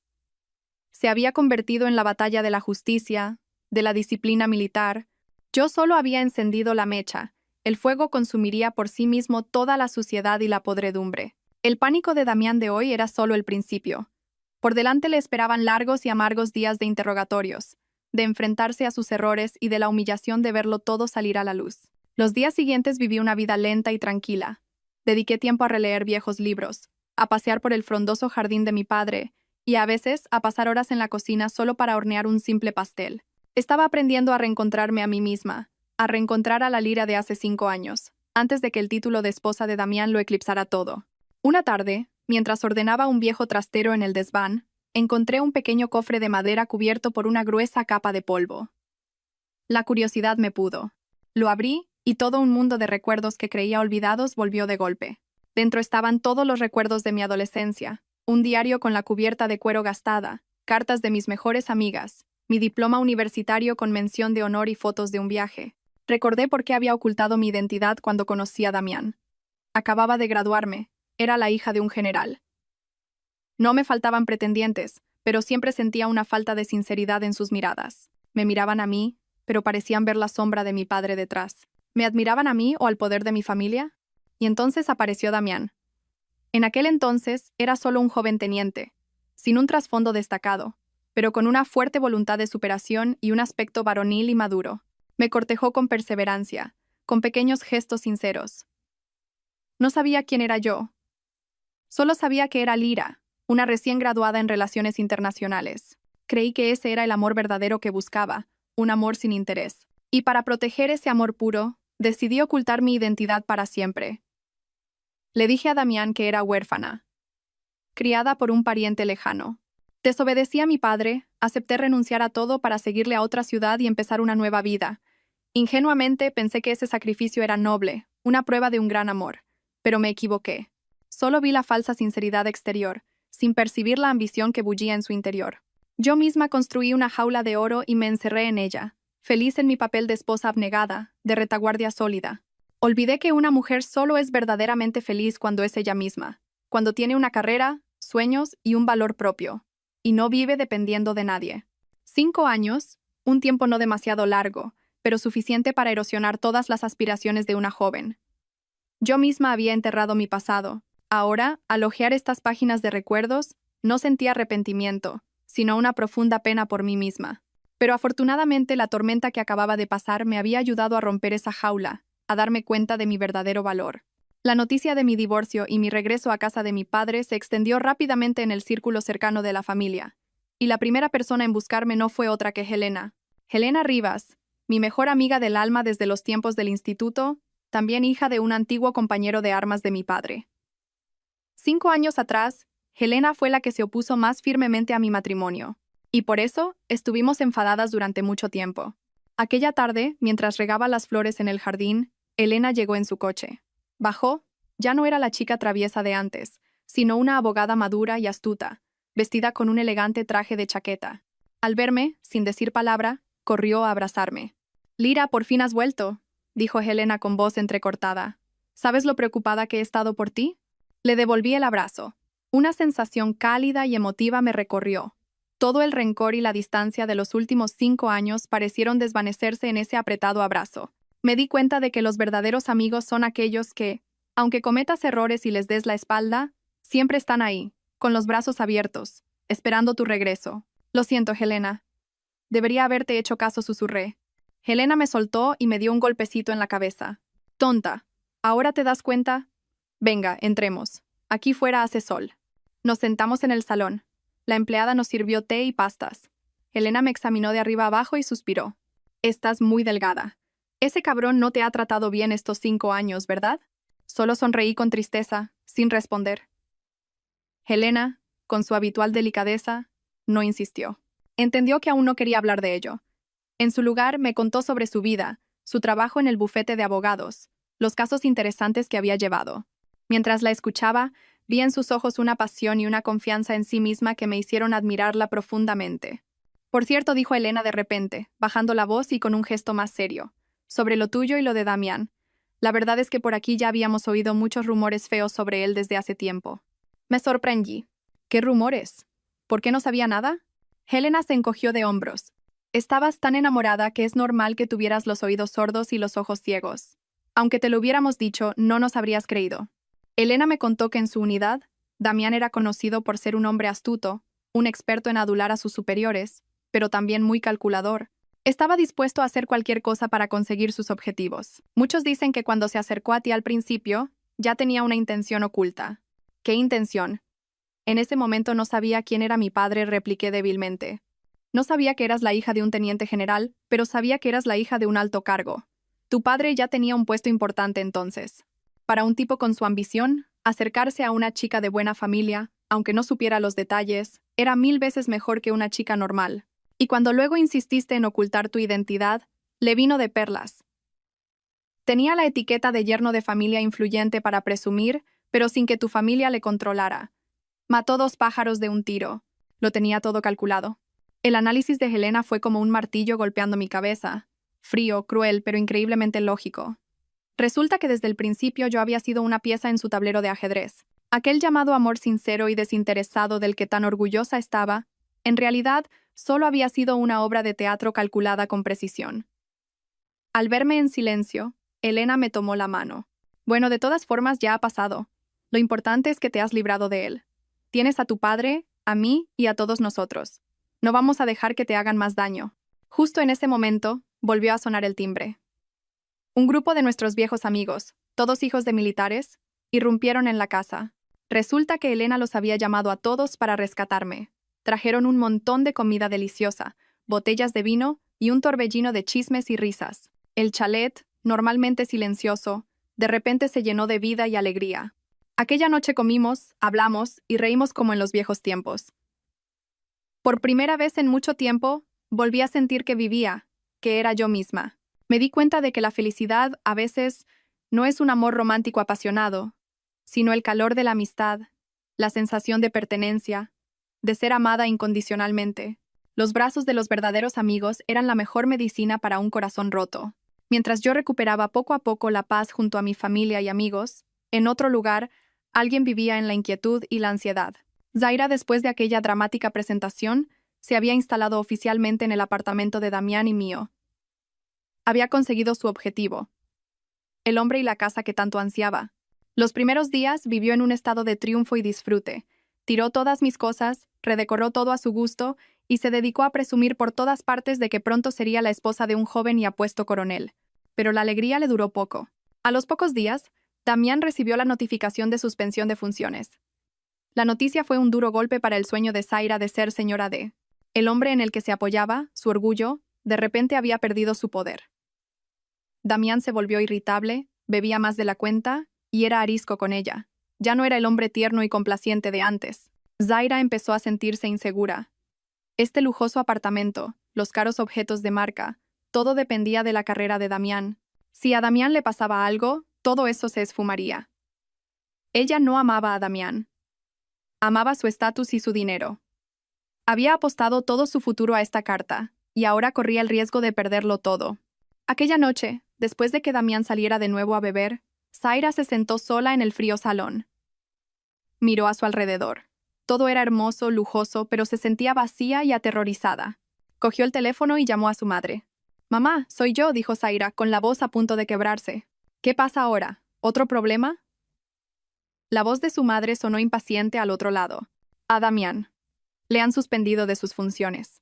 Se había convertido en la batalla de la justicia, de la disciplina militar. Yo solo había encendido la mecha. El fuego consumiría por sí mismo toda la suciedad y la podredumbre. El pánico de Damián de hoy era solo el principio. Por delante le esperaban largos y amargos días de interrogatorios, de enfrentarse a sus errores y de la humillación de verlo todo salir a la luz. Los días siguientes viví una vida lenta y tranquila. Dediqué tiempo a releer viejos libros, a pasear por el frondoso jardín de mi padre, y a veces a pasar horas en la cocina solo para hornear un simple pastel. Estaba aprendiendo a reencontrarme a mí misma, a reencontrar a la Lira de hace 5 años, antes de que el título de esposa de Damián lo eclipsara todo. Una tarde, mientras ordenaba un viejo trastero en el desván, encontré un pequeño cofre de madera cubierto por una gruesa capa de polvo. La curiosidad me pudo. Lo abrí, y todo un mundo de recuerdos que creía olvidados volvió de golpe. Dentro estaban todos los recuerdos de mi adolescencia, un diario con la cubierta de cuero gastada, cartas de mis mejores amigas, mi diploma universitario con mención de honor y fotos de un viaje. Recordé por qué había ocultado mi identidad cuando conocí a Damián. Acababa de graduarme, era la hija de un general. No me faltaban pretendientes, pero siempre sentía una falta de sinceridad en sus miradas. Me miraban a mí, pero parecían ver la sombra de mi padre detrás. ¿Me admiraban a mí o al poder de mi familia? Y entonces apareció Damián. En aquel entonces era solo un joven teniente, sin un trasfondo destacado, pero con una fuerte voluntad de superación y un aspecto varonil y maduro. Me cortejó con perseverancia, con pequeños gestos sinceros. No sabía quién era yo. Solo sabía que era Lira, una recién graduada en Relaciones Internacionales. Creí que ese era el amor verdadero que buscaba, un amor sin interés. Y para proteger ese amor puro, decidí ocultar mi identidad para siempre. Le dije a Damián que era huérfana, criada por un pariente lejano. Desobedecí a mi padre, acepté renunciar a todo para seguirle a otra ciudad y empezar una nueva vida. Ingenuamente pensé que ese sacrificio era noble, una prueba de un gran amor. Pero me equivoqué. Solo vi la falsa sinceridad exterior, sin percibir la ambición que bullía en su interior. Yo misma construí una jaula de oro y me encerré en ella, feliz en mi papel de esposa abnegada, de retaguardia sólida. Olvidé que una mujer solo es verdaderamente feliz cuando es ella misma, cuando tiene una carrera, sueños y un valor propio, y no vive dependiendo de nadie. 5 años, un tiempo no demasiado largo, pero suficiente para erosionar todas las aspiraciones de una joven. Yo misma había enterrado mi pasado. Ahora, al hojear estas páginas de recuerdos, no sentía arrepentimiento, sino una profunda pena por mí misma. Pero afortunadamente la tormenta que acababa de pasar me había ayudado a romper esa jaula, a darme cuenta de mi verdadero valor. La noticia de mi divorcio y mi regreso a casa de mi padre se extendió rápidamente en el círculo cercano de la familia. Y la primera persona en buscarme no fue otra que Helena. Helena Rivas, mi mejor amiga del alma desde los tiempos del instituto, también hija de un antiguo compañero de armas de mi padre. 5 años atrás, Helena fue la que se opuso más firmemente a mi matrimonio. Y por eso, estuvimos enfadadas durante mucho tiempo. Aquella tarde, mientras regaba las flores en el jardín, Helena llegó en su coche. Bajó, ya no era la chica traviesa de antes, sino una abogada madura y astuta, vestida con un elegante traje de chaqueta. Al verme, sin decir palabra, corrió a abrazarme. «Lira, por fin has vuelto», dijo Helena con voz entrecortada. «¿Sabes lo preocupada que he estado por ti?» Le devolví el abrazo. Una sensación cálida y emotiva me recorrió. Todo el rencor y la distancia de los últimos 5 años parecieron desvanecerse en ese apretado abrazo. Me di cuenta de que los verdaderos amigos son aquellos que, aunque cometas errores y les des la espalda, siempre están ahí, con los brazos abiertos, esperando tu regreso. «Lo siento, Helena. Debería haberte hecho caso», susurré. Helena me soltó y me dio un golpecito en la cabeza. «Tonta, ¿ahora te das cuenta? Venga, entremos. Aquí fuera hace sol». Nos sentamos en el salón. La empleada nos sirvió té y pastas. Helena me examinó de arriba abajo y suspiró. «Estás muy delgada. Ese cabrón no te ha tratado bien estos 5 años, ¿verdad?» Solo sonreí con tristeza, sin responder. Helena, con su habitual delicadeza, no insistió. Entendió que aún no quería hablar de ello. En su lugar, me contó sobre su vida, su trabajo en el bufete de abogados, los casos interesantes que había llevado. Mientras la escuchaba, vi en sus ojos una pasión y una confianza en sí misma que me hicieron admirarla profundamente. «Por cierto», dijo Helena de repente, bajando la voz y con un gesto más serio, «sobre lo tuyo y lo de Damián. La verdad es que por aquí ya habíamos oído muchos rumores feos sobre él desde hace tiempo». Me sorprendí. «¿Qué rumores? ¿Por qué no sabía nada?» Helena se encogió de hombros. «Estabas tan enamorada que es normal que tuvieras los oídos sordos y los ojos ciegos. Aunque te lo hubiéramos dicho, no nos habrías creído». Helena me contó que en su unidad, Damián era conocido por ser un hombre astuto, un experto en adular a sus superiores, pero también muy calculador. Estaba dispuesto a hacer cualquier cosa para conseguir sus objetivos. Muchos dicen que cuando se acercó a ti al principio, ya tenía una intención oculta. «¿Qué intención?» En ese momento no sabía quién era mi padre, repliqué débilmente. No sabía que eras la hija de un teniente general, pero sabía que eras la hija de un alto cargo. Tu padre ya tenía un puesto importante entonces. Para un tipo con su ambición, acercarse a una chica de buena familia, aunque no supiera los detalles, era 1000 veces mejor que una chica normal. Y cuando luego insististe en ocultar tu identidad, le vino de perlas. Tenía la etiqueta de yerno de familia influyente para presumir, pero sin que tu familia le controlara. Mató 2 pájaros de un tiro. Lo tenía todo calculado. El análisis de Helena fue como un martillo golpeando mi cabeza. Frío, cruel, pero increíblemente lógico. Resulta que desde el principio yo había sido una pieza en su tablero de ajedrez. Aquel llamado amor sincero y desinteresado del que tan orgullosa estaba, en realidad, solo había sido una obra de teatro calculada con precisión. Al verme en silencio, Helena me tomó la mano. «Bueno, de todas formas ya ha pasado. Lo importante es que te has librado de él. Tienes a tu padre, a mí y a todos nosotros. No vamos a dejar que te hagan más daño». Justo en ese momento, volvió a sonar el timbre. Un grupo de nuestros viejos amigos, todos hijos de militares, irrumpieron en la casa. Resulta que Helena los había llamado a todos para rescatarme. Trajeron un montón de comida deliciosa, botellas de vino y un torbellino de chismes y risas. El chalet, normalmente silencioso, de repente se llenó de vida y alegría. Aquella noche comimos, hablamos y reímos como en los viejos tiempos. Por primera vez en mucho tiempo, volví a sentir que vivía, que era yo misma. Me di cuenta de que la felicidad, a veces, no es un amor romántico apasionado, sino el calor de la amistad, la sensación de pertenencia, de ser amada incondicionalmente. Los brazos de los verdaderos amigos eran la mejor medicina para un corazón roto. Mientras yo recuperaba poco a poco la paz junto a mi familia y amigos, en otro lugar, alguien vivía en la inquietud y la ansiedad. Zaira, después de aquella dramática presentación, se había instalado oficialmente en el apartamento de Damián y mío. Había conseguido su objetivo. el hombre y la casa que tanto ansiaba. Los primeros días vivió en un estado de triunfo y disfrute. Tiró todas mis cosas, redecoró todo a su gusto y se dedicó a presumir por todas partes de que pronto sería la esposa de un joven y apuesto coronel. Pero la alegría le duró poco. A los pocos días, Damián recibió la notificación de suspensión de funciones. La noticia fue un duro golpe para el sueño de Zaira de ser señora de. El hombre en el que se apoyaba, su orgullo, de repente había perdido su poder. Damián se volvió irritable, bebía más de la cuenta y era arisco con ella. Ya no era el hombre tierno y complaciente de antes. Zaira empezó a sentirse insegura. Este lujoso apartamento, los caros objetos de marca, todo dependía de la carrera de Damián. Si a Damián le pasaba algo, todo eso se esfumaría. Ella no amaba a Damián. Amaba su estatus y su dinero. Había apostado todo su futuro a esta carta, y ahora corría el riesgo de perderlo todo. Aquella noche, después de que Damián saliera de nuevo a beber, Zaira se sentó sola en el frío salón. Miró a su alrededor. Todo era hermoso, lujoso, pero se sentía vacía y aterrorizada. Cogió el teléfono y llamó a su madre. «Mamá, soy yo», dijo Zaira, con la voz a punto de quebrarse. «¿Qué pasa ahora? ¿Otro problema?» La voz de su madre sonó impaciente al otro lado. «A Damián. Le han suspendido de sus funciones.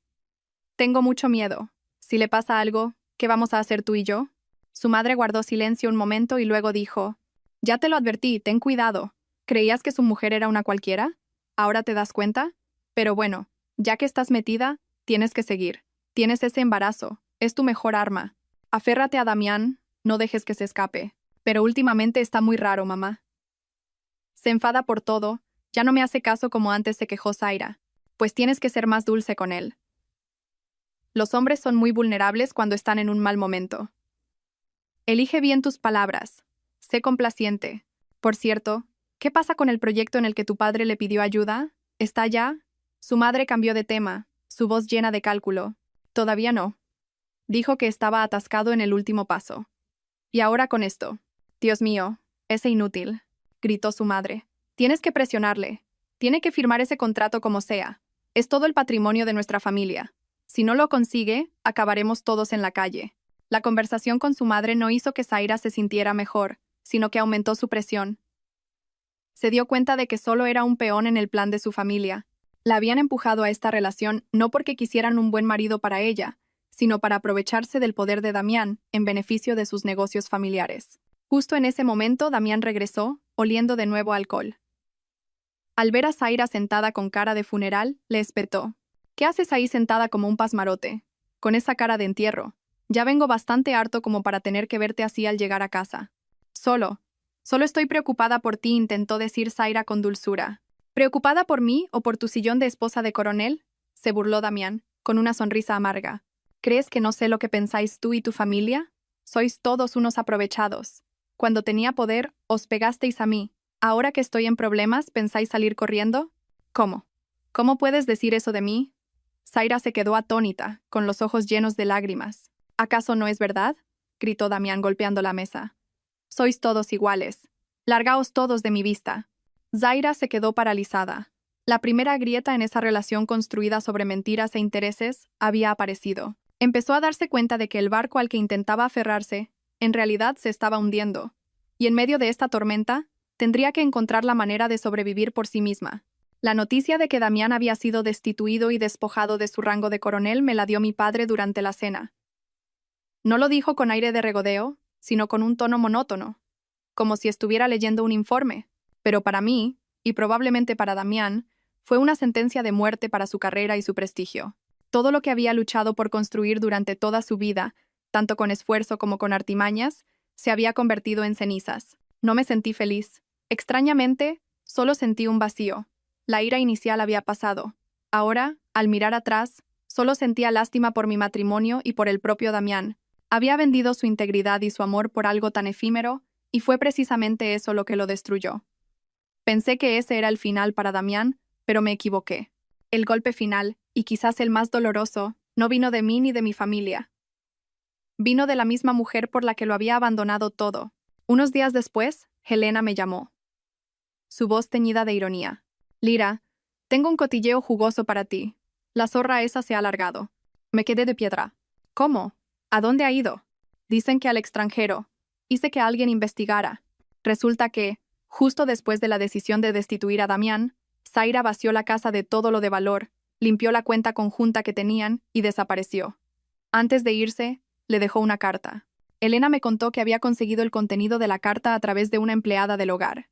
Tengo mucho miedo. Si le pasa algo, ¿qué vamos a hacer tú y yo?» Su madre guardó silencio un momento y luego dijo: «Ya te lo advertí, ten cuidado. ¿Creías que su mujer era una cualquiera? ¿Ahora te das cuenta? Pero bueno, ya que estás metida, tienes que seguir. Tienes ese embarazo. Es tu mejor arma. Aférrate a Damián, no dejes que se escape. Pero últimamente está muy raro, mamá. Se enfada por todo, ya no me hace caso como antes», se quejó Zaira. «Pues tienes que ser más dulce con él. Los hombres son muy vulnerables cuando están en un mal momento. Elige bien tus palabras. Sé complaciente. Por cierto, ¿qué pasa con el proyecto en el que tu padre le pidió ayuda? ¿Está ya?» Su madre cambió de tema, su voz llena de cálculo. «Todavía no. Dijo que estaba atascado en el último paso. Y ahora con esto. Dios mío, ese inútil», gritó su madre. «Tienes que presionarle. Tiene que firmar ese contrato como sea. Es todo el patrimonio de nuestra familia. Si no lo consigue, acabaremos todos en la calle». La conversación con su madre no hizo que Zaira se sintiera mejor, sino que aumentó su presión. Se dio cuenta de que solo era un peón en el plan de su familia. La habían empujado a esta relación no porque quisieran un buen marido para ella, sino para aprovecharse del poder de Damián en beneficio de sus negocios familiares. Justo en ese momento, Damián regresó, oliendo de nuevo a alcohol. Al ver a Zaira sentada con cara de funeral, le espetó: «¿Qué haces ahí sentada como un pasmarote? Con esa cara de entierro. Ya vengo bastante harto como para tener que verte así al llegar a casa». Solo estoy preocupada por ti», intentó decir Zaira con dulzura. «¿Preocupada por mí o por tu sillón de esposa de coronel?», se burló Damián, con una sonrisa amarga. «¿Crees que no sé lo que pensáis tú y tu familia? Sois todos unos aprovechados. Cuando tenía poder, os pegasteis a mí. Ahora que estoy en problemas, ¿pensáis salir corriendo? ¿Cómo? ¿Cómo puedes decir eso de mí?» Zaira se quedó atónita, con los ojos llenos de lágrimas. «¿Acaso no es verdad?», gritó Damián golpeando la mesa. «Sois todos iguales. Largaos todos de mi vista». Zaira se quedó paralizada. La primera grieta en esa relación construida sobre mentiras e intereses había aparecido. Empezó a darse cuenta de que el barco al que intentaba aferrarse, en realidad se estaba hundiendo. Y en medio de esta tormenta, tendría que encontrar la manera de sobrevivir por sí misma. La noticia de que Damián había sido destituido y despojado de su rango de coronel me la dio mi padre durante la cena. No lo dijo con aire de regodeo, sino con un tono monótono, como si estuviera leyendo un informe. Pero para mí, y probablemente para Damián, fue una sentencia de muerte para su carrera y su prestigio. Todo lo que había luchado por construir durante toda su vida, tanto con esfuerzo como con artimañas, se había convertido en cenizas. No me sentí feliz. Extrañamente, solo sentí un vacío. La ira inicial había pasado. Ahora, al mirar atrás, solo sentía lástima por mi matrimonio y por el propio Damián. Había vendido su integridad y su amor por algo tan efímero, y fue precisamente eso lo que lo destruyó. Pensé que ese era el final para Damián, pero me equivoqué. El golpe final, y quizás el más doloroso, no vino de mí ni de mi familia. Vino de la misma mujer por la que lo había abandonado todo. Unos días después, Helena me llamó. Su voz teñida de ironía. «Lira, tengo un cotilleo jugoso para ti. La zorra esa se ha largado». Me quedé de piedra. «¿Cómo? ¿A dónde ha ido?» «Dicen que al extranjero. hice que alguien investigara. Resulta que, justo después de la decisión de destituir a Damián, Zaira vació la casa de todo lo de valor, limpió la cuenta conjunta que tenían y desapareció. Antes de irse, le dejó una carta. Elena me contó que había conseguido el contenido de la carta a través de una empleada del hogar.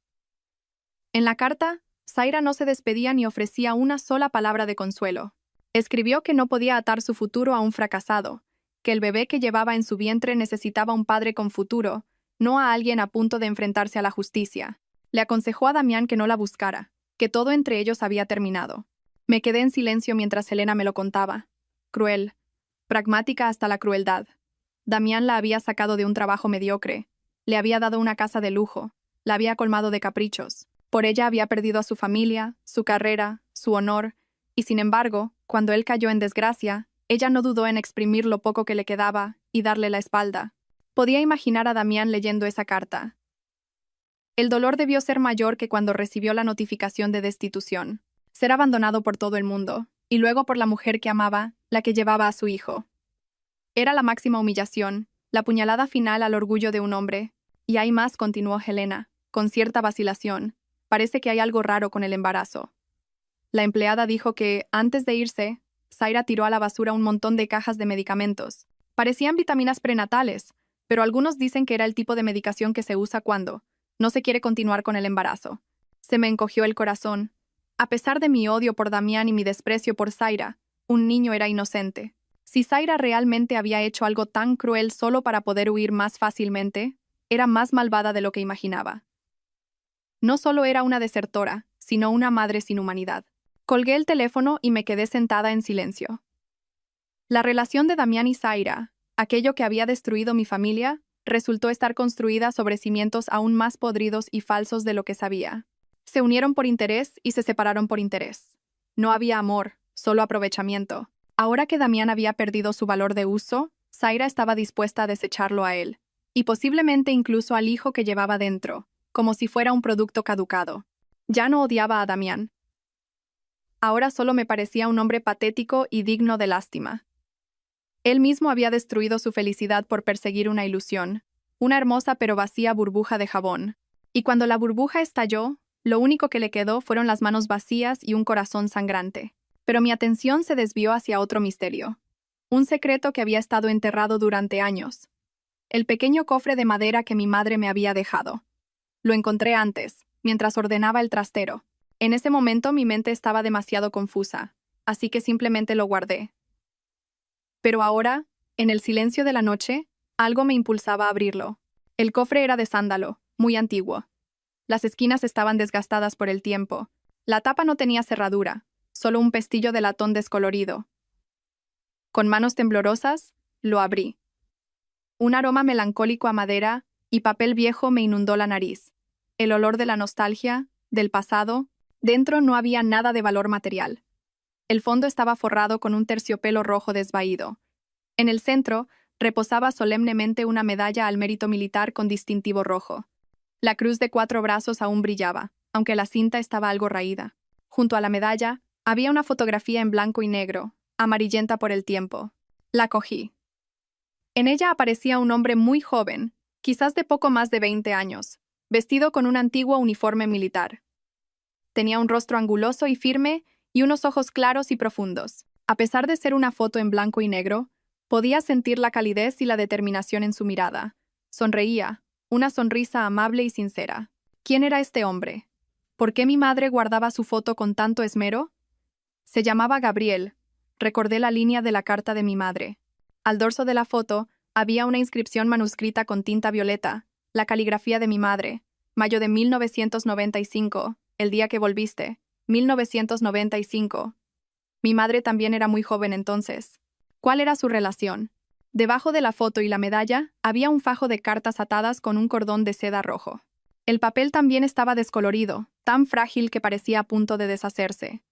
En la carta, Zaira no se despedía ni ofrecía una sola palabra de consuelo. Escribió que no podía atar su futuro a un fracasado, que el bebé que llevaba en su vientre necesitaba un padre con futuro, no a alguien a punto de enfrentarse a la justicia. Le aconsejó a Damián que no la buscara, que todo entre ellos había terminado. Me quedé en silencio mientras Elena me lo contaba. Cruel, pragmática hasta la crueldad. Damián la había sacado de un trabajo mediocre, le había dado una casa de lujo, la había colmado de caprichos. Por ella había perdido a su familia, su carrera, su honor, y sin embargo, cuando él cayó en desgracia, ella no dudó en exprimir lo poco que le quedaba y darle la espalda. Podía imaginar a Damián leyendo esa carta. El dolor debió ser mayor que cuando recibió la notificación de destitución. Ser abandonado por todo el mundo, y luego por la mujer que amaba, la que llevaba a su hijo. Era la máxima humillación, la puñalada final al orgullo de un hombre. Y hay más, continuó Helena, con cierta vacilación. Parece que hay algo raro con el embarazo. La empleada dijo que, antes de irse, Zaira tiró a la basura un montón de cajas de medicamentos. Parecían vitaminas prenatales, pero algunos dicen que era el tipo de medicación que se usa cuando no se quiere continuar con el embarazo. Se me encogió el corazón. A pesar de mi odio por Damián y mi desprecio por Zaira, un niño era inocente. Si Zaira realmente había hecho algo tan cruel solo para poder huir más fácilmente, era más malvada de lo que imaginaba. No solo era una desertora, sino una madre sin humanidad. Colgué el teléfono y me quedé sentada en silencio. La relación de Damián y Zaira, aquello que había destruido mi familia, resultó estar construida sobre cimientos aún más podridos y falsos de lo que sabía. Se unieron por interés y se separaron por interés. No había amor, solo aprovechamiento. Ahora que Damián había perdido su valor de uso, Zaira estaba dispuesta a desecharlo a él, y posiblemente incluso al hijo que llevaba dentro, como si fuera un producto caducado. Ya no odiaba a Damián. Ahora solo me parecía un hombre patético y digno de lástima. Él mismo había destruido su felicidad por perseguir una ilusión, una hermosa pero vacía burbuja de jabón. Y cuando la burbuja estalló, lo único que le quedó fueron las manos vacías y un corazón sangrante. Pero mi atención se desvió hacia otro misterio. Un secreto que había estado enterrado durante años. El pequeño cofre de madera que mi madre me había dejado. Lo encontré antes, mientras ordenaba el trastero. En ese momento mi mente estaba demasiado confusa, así que simplemente lo guardé. Pero ahora, en el silencio de la noche, algo me impulsaba a abrirlo. El cofre era de sándalo, muy antiguo. Las esquinas estaban desgastadas por el tiempo. La tapa no tenía cerradura, solo un pestillo de latón descolorido. Con manos temblorosas, lo abrí. Un aroma melancólico a madera y papel viejo me inundó la nariz. El olor de la nostalgia, del pasado. Dentro no había nada de valor material. El fondo estaba forrado con un terciopelo rojo desvaído. En el centro, reposaba solemnemente una medalla al mérito militar con distintivo rojo. La cruz de 4 brazos aún brillaba, aunque la cinta estaba algo raída. Junto a la medalla, había una fotografía en blanco y negro, amarillenta por el tiempo. La cogí. En ella aparecía un hombre muy joven, quizás de poco más de 20 años, vestido con un antiguo uniforme militar. Tenía un rostro anguloso y firme y unos ojos claros y profundos. A pesar de ser una foto en blanco y negro, podía sentir la calidez y la determinación en su mirada. Sonreía, una sonrisa amable y sincera. ¿Quién era este hombre? ¿Por qué mi madre guardaba su foto con tanto esmero? Se llamaba Gabriel. Recordé la línea de la carta de mi madre. Al dorso de la foto había una inscripción manuscrita con tinta violeta, la caligrafía de mi madre. Mayo de 1995, el día que volviste. 1995. Mi madre también era muy joven entonces. ¿Cuál era su relación? Debajo de la foto y la medalla había un fajo de cartas atadas con un cordón de seda rojo. El papel también estaba descolorido, tan frágil que parecía a punto de deshacerse.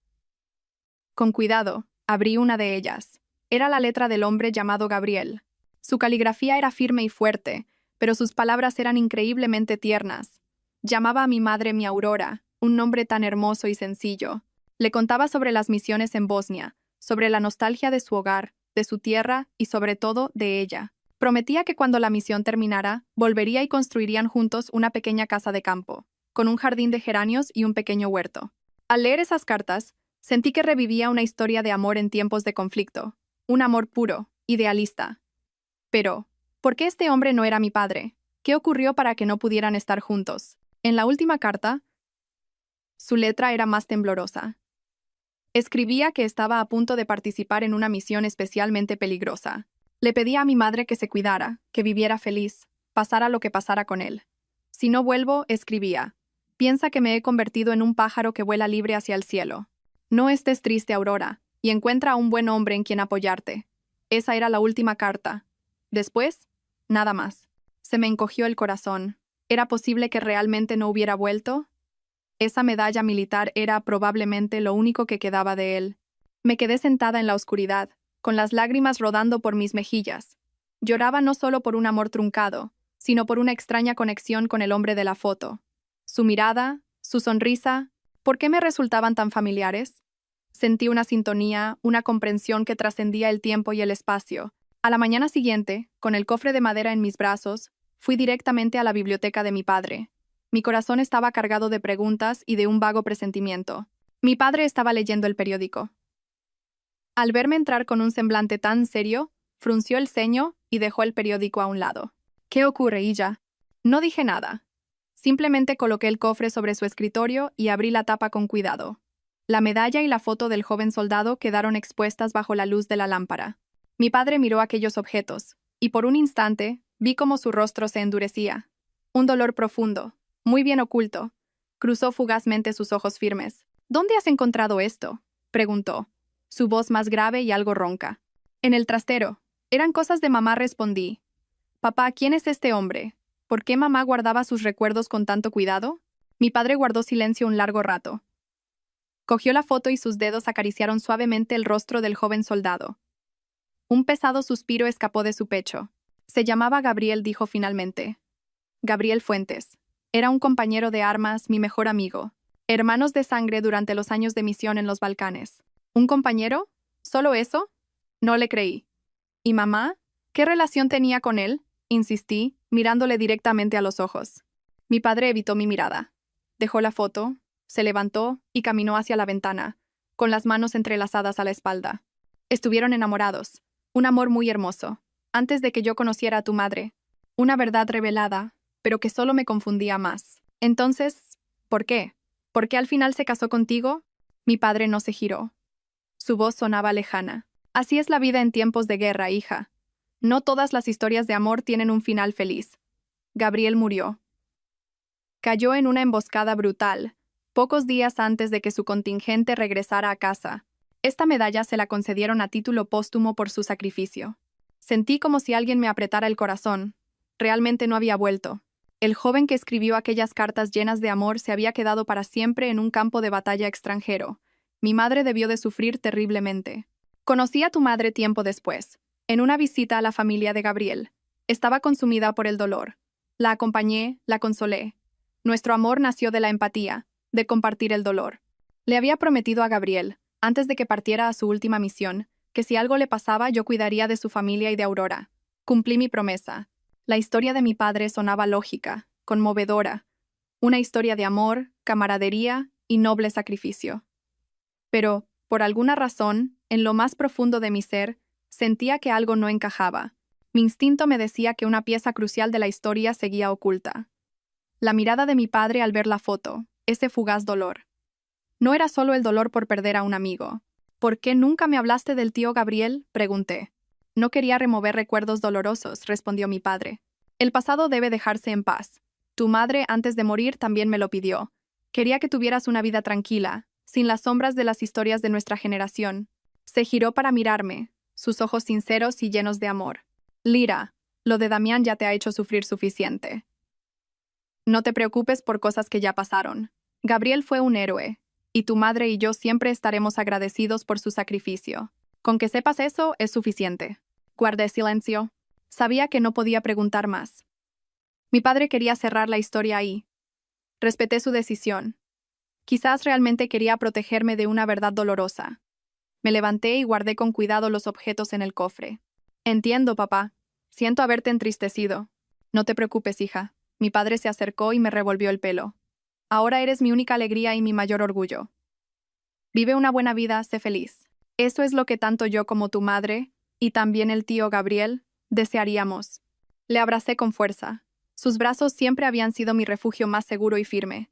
Con cuidado, abrí una de ellas. Era la letra del hombre llamado Gabriel. Su caligrafía era firme y fuerte, pero sus palabras eran increíblemente tiernas. Llamaba a mi madre mi Aurora, un nombre tan hermoso y sencillo. Le contaba sobre las misiones en Bosnia, sobre la nostalgia de su hogar, de su tierra y sobre todo de ella. Prometía que cuando la misión terminara, volvería y construirían juntos una pequeña casa de campo, con un jardín de geranios y un pequeño huerto. Al leer esas cartas, sentí que revivía una historia de amor en tiempos de conflicto, un amor puro, idealista. Pero, ¿por qué este hombre no era mi padre? ¿Qué ocurrió para que no pudieran estar juntos? En la última carta, su letra era más temblorosa. Escribía que estaba a punto de participar en una misión especialmente peligrosa. Le pedía a mi madre que se cuidara, que viviera feliz, pasara lo que pasara con él. Si no vuelvo, escribía, piensa que me he convertido en un pájaro que vuela libre hacia el cielo. No estés triste, Aurora, y encuentra a un buen hombre en quien apoyarte. Esa era la última carta. Después, nada más. Se me encogió el corazón. ¿Era posible que realmente no hubiera vuelto? Esa medalla militar era probablemente lo único que quedaba de él. Me quedé sentada en la oscuridad, con las lágrimas rodando por mis mejillas. Lloraba no solo por un amor truncado, sino por una extraña conexión con el hombre de la foto. Su mirada, su sonrisa, ¿por qué me resultaban tan familiares? Sentí una sintonía, una comprensión que trascendía el tiempo y el espacio. A la mañana siguiente, con el cofre de madera en mis brazos, fui directamente a la biblioteca de mi padre. Mi corazón estaba cargado de preguntas y de un vago presentimiento. Mi padre estaba leyendo el periódico. Al verme entrar con un semblante tan serio, frunció el ceño y dejó el periódico a un lado. ¿Qué ocurre, Illa? No dije nada. Simplemente coloqué el cofre sobre su escritorio y abrí la tapa con cuidado. La medalla y la foto del joven soldado quedaron expuestas bajo la luz de la lámpara. Mi padre miró aquellos objetos, y por un instante vi cómo su rostro se endurecía. Un dolor profundo, muy bien oculto, cruzó fugazmente sus ojos firmes. ¿Dónde has encontrado esto?, preguntó, su voz más grave y algo ronca. En el trastero. Eran cosas de mamá, respondí. Papá, ¿quién es este hombre? ¿Por qué mamá guardaba sus recuerdos con tanto cuidado? Mi padre guardó silencio un largo rato. Cogió la foto y sus dedos acariciaron suavemente el rostro del joven soldado. Un pesado suspiro escapó de su pecho. Se llamaba Gabriel, dijo finalmente. Gabriel Fuentes. Era un compañero de armas, mi mejor amigo. Hermanos de sangre durante los años de misión en los Balcanes. ¿Un compañero? ¿Solo eso? No le creí. ¿Y mamá? ¿Qué relación tenía con él?, insistí, mirándole directamente a los ojos. Mi padre evitó mi mirada. Dejó la foto, se levantó y caminó hacia la ventana, con las manos entrelazadas a la espalda. Estuvieron enamorados. Un amor muy hermoso. Antes de que yo conociera a tu madre. Una verdad revelada, pero que solo me confundía más. Entonces, ¿por qué? ¿Por qué al final se casó contigo? Mi padre no se giró. Su voz sonaba lejana. Así es la vida en tiempos de guerra, hija. No todas las historias de amor tienen un final feliz. Gabriel murió. Cayó en una emboscada brutal, pocos días antes de que su contingente regresara a casa. Esta medalla se la concedieron a título póstumo por su sacrificio. Sentí como si alguien me apretara el corazón. Realmente no había vuelto. El joven que escribió aquellas cartas llenas de amor se había quedado para siempre en un campo de batalla extranjero. Mi madre debió de sufrir terriblemente. Conocí a tu madre tiempo después, en una visita a la familia de Gabriel. Estaba consumida por el dolor. La acompañé, la consolé. Nuestro amor nació de la empatía, de compartir el dolor. Le había prometido a Gabriel, antes de que partiera a su última misión, que si algo le pasaba yo cuidaría de su familia y de Aurora. Cumplí mi promesa. La historia de mi padre sonaba lógica, conmovedora. Una historia de amor, camaradería y noble sacrificio. Pero, por alguna razón, en lo más profundo de mi ser, sentía que algo no encajaba. Mi instinto me decía que una pieza crucial de la historia seguía oculta. La mirada de mi padre al ver la foto, ese fugaz dolor. No era solo el dolor por perder a un amigo. ¿Por qué nunca me hablaste del tío Gabriel?, pregunté. No quería remover recuerdos dolorosos, respondió mi padre. El pasado debe dejarse en paz. Tu madre, antes de morir, también me lo pidió. Quería que tuvieras una vida tranquila, sin las sombras de las historias de nuestra generación. Se giró para mirarme, sus ojos sinceros y llenos de amor. Lira, lo de Damián ya te ha hecho sufrir suficiente. No te preocupes por cosas que ya pasaron. Gabriel fue un héroe, y tu madre y yo siempre estaremos agradecidos por su sacrificio. Con que sepas eso es suficiente. Guardé silencio. Sabía que no podía preguntar más. Mi padre quería cerrar la historia ahí. Respeté su decisión. Quizás realmente quería protegerme de una verdad dolorosa. Me levanté y guardé con cuidado los objetos en el cofre. Entiendo, papá. Siento haberte entristecido. No te preocupes, hija. Mi padre se acercó y me revolvió el pelo. Ahora eres mi única alegría y mi mayor orgullo. Vive una buena vida, sé feliz. Eso es lo que tanto yo como tu madre, y también el tío Gabriel, desearíamos. Le abracé con fuerza. Sus brazos siempre habían sido mi refugio más seguro y firme.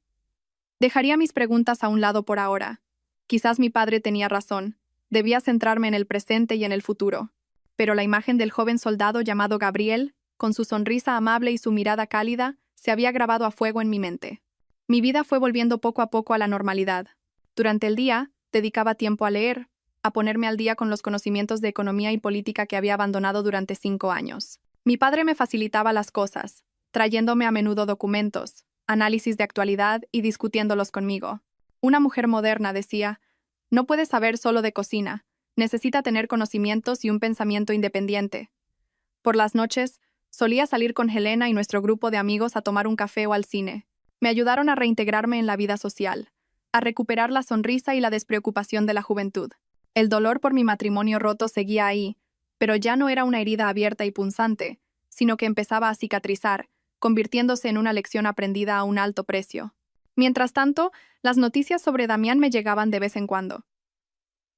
Dejaría mis preguntas a un lado por ahora. Quizás mi padre tenía razón. Debía centrarme en el presente y en el futuro. Pero la imagen del joven soldado llamado Gabriel, con su sonrisa amable y su mirada cálida, se había grabado a fuego en mi mente. Mi vida fue volviendo poco a poco a la normalidad. Durante el día, dedicaba tiempo a leer, a ponerme al día con los conocimientos de economía y política que había abandonado durante 5 años. Mi padre me facilitaba las cosas, trayéndome a menudo documentos, análisis de actualidad y discutiéndolos conmigo. Una mujer moderna decía, no puede saber solo de cocina, necesita tener conocimientos y un pensamiento independiente. Por las noches, solía salir con Helena y nuestro grupo de amigos a tomar un café o al cine. Me ayudaron a reintegrarme en la vida social, a recuperar la sonrisa y la despreocupación de la juventud. El dolor por mi matrimonio roto seguía ahí, pero ya no era una herida abierta y punzante, sino que empezaba a cicatrizar, convirtiéndose en una lección aprendida a un alto precio. Mientras tanto, las noticias sobre Damián me llegaban de vez en cuando.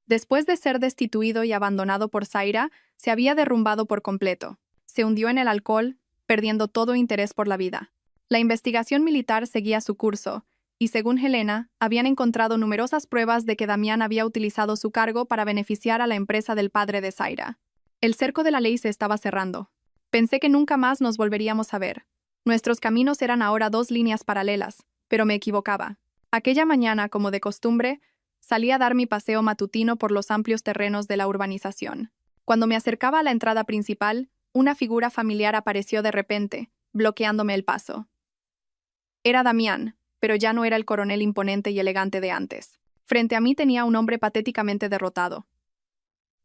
Después de ser destituido y abandonado por Zaira, se había derrumbado por completo. Se hundió en el alcohol, perdiendo todo interés por la vida. La investigación militar seguía su curso, y según Helena, habían encontrado numerosas pruebas de que Damián había utilizado su cargo para beneficiar a la empresa del padre de Zaira. El cerco de la ley se estaba cerrando. Pensé que nunca más nos volveríamos a ver. Nuestros caminos eran ahora 2 líneas paralelas, pero me equivocaba. Aquella mañana, como de costumbre, salí a dar mi paseo matutino por los amplios terrenos de la urbanización. Cuando me acercaba a la entrada principal, una figura familiar apareció de repente, bloqueándome el paso. Era Damián, pero ya no era el coronel imponente y elegante de antes. Frente a mí tenía un hombre patéticamente derrotado.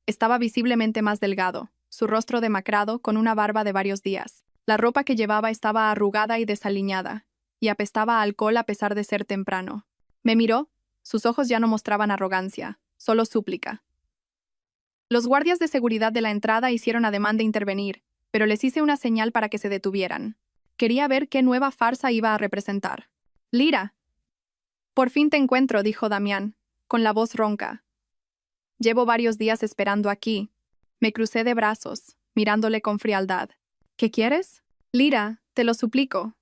Estaba visiblemente más delgado, su rostro demacrado con una barba de varios días. La ropa que llevaba estaba arrugada y desaliñada, y apestaba a alcohol a pesar de ser temprano. Me miró, sus ojos ya no mostraban arrogancia, solo súplica. Los guardias de seguridad de la entrada hicieron ademán de intervenir, pero les hice una señal para que se detuvieran. Quería ver qué nueva farsa iba a representar. «Lira». «Por fin te encuentro», dijo Damián, con la voz ronca. «Llevo varios días esperando aquí». Me crucé de brazos, mirándole con frialdad. «¿Qué quieres?» «Lira, te lo suplico».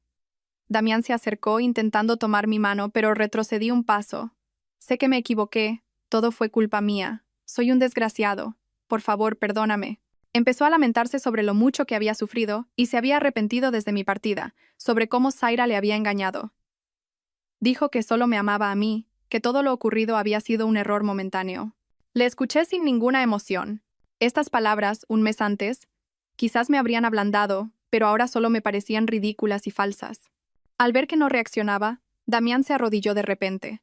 Damián se acercó intentando tomar mi mano, pero retrocedí un paso. «Sé que me equivoqué, todo fue culpa mía. Soy un desgraciado. Por favor, perdóname». Empezó a lamentarse sobre lo mucho que había sufrido y se había arrepentido desde mi partida, sobre cómo Zaira le había engañado. Dijo que solo me amaba a mí, que todo lo ocurrido había sido un error momentáneo. Le escuché sin ninguna emoción. Estas palabras, un mes antes, quizás me habrían ablandado, pero ahora solo me parecían ridículas y falsas. Al ver que no reaccionaba, Damián se arrodilló de repente.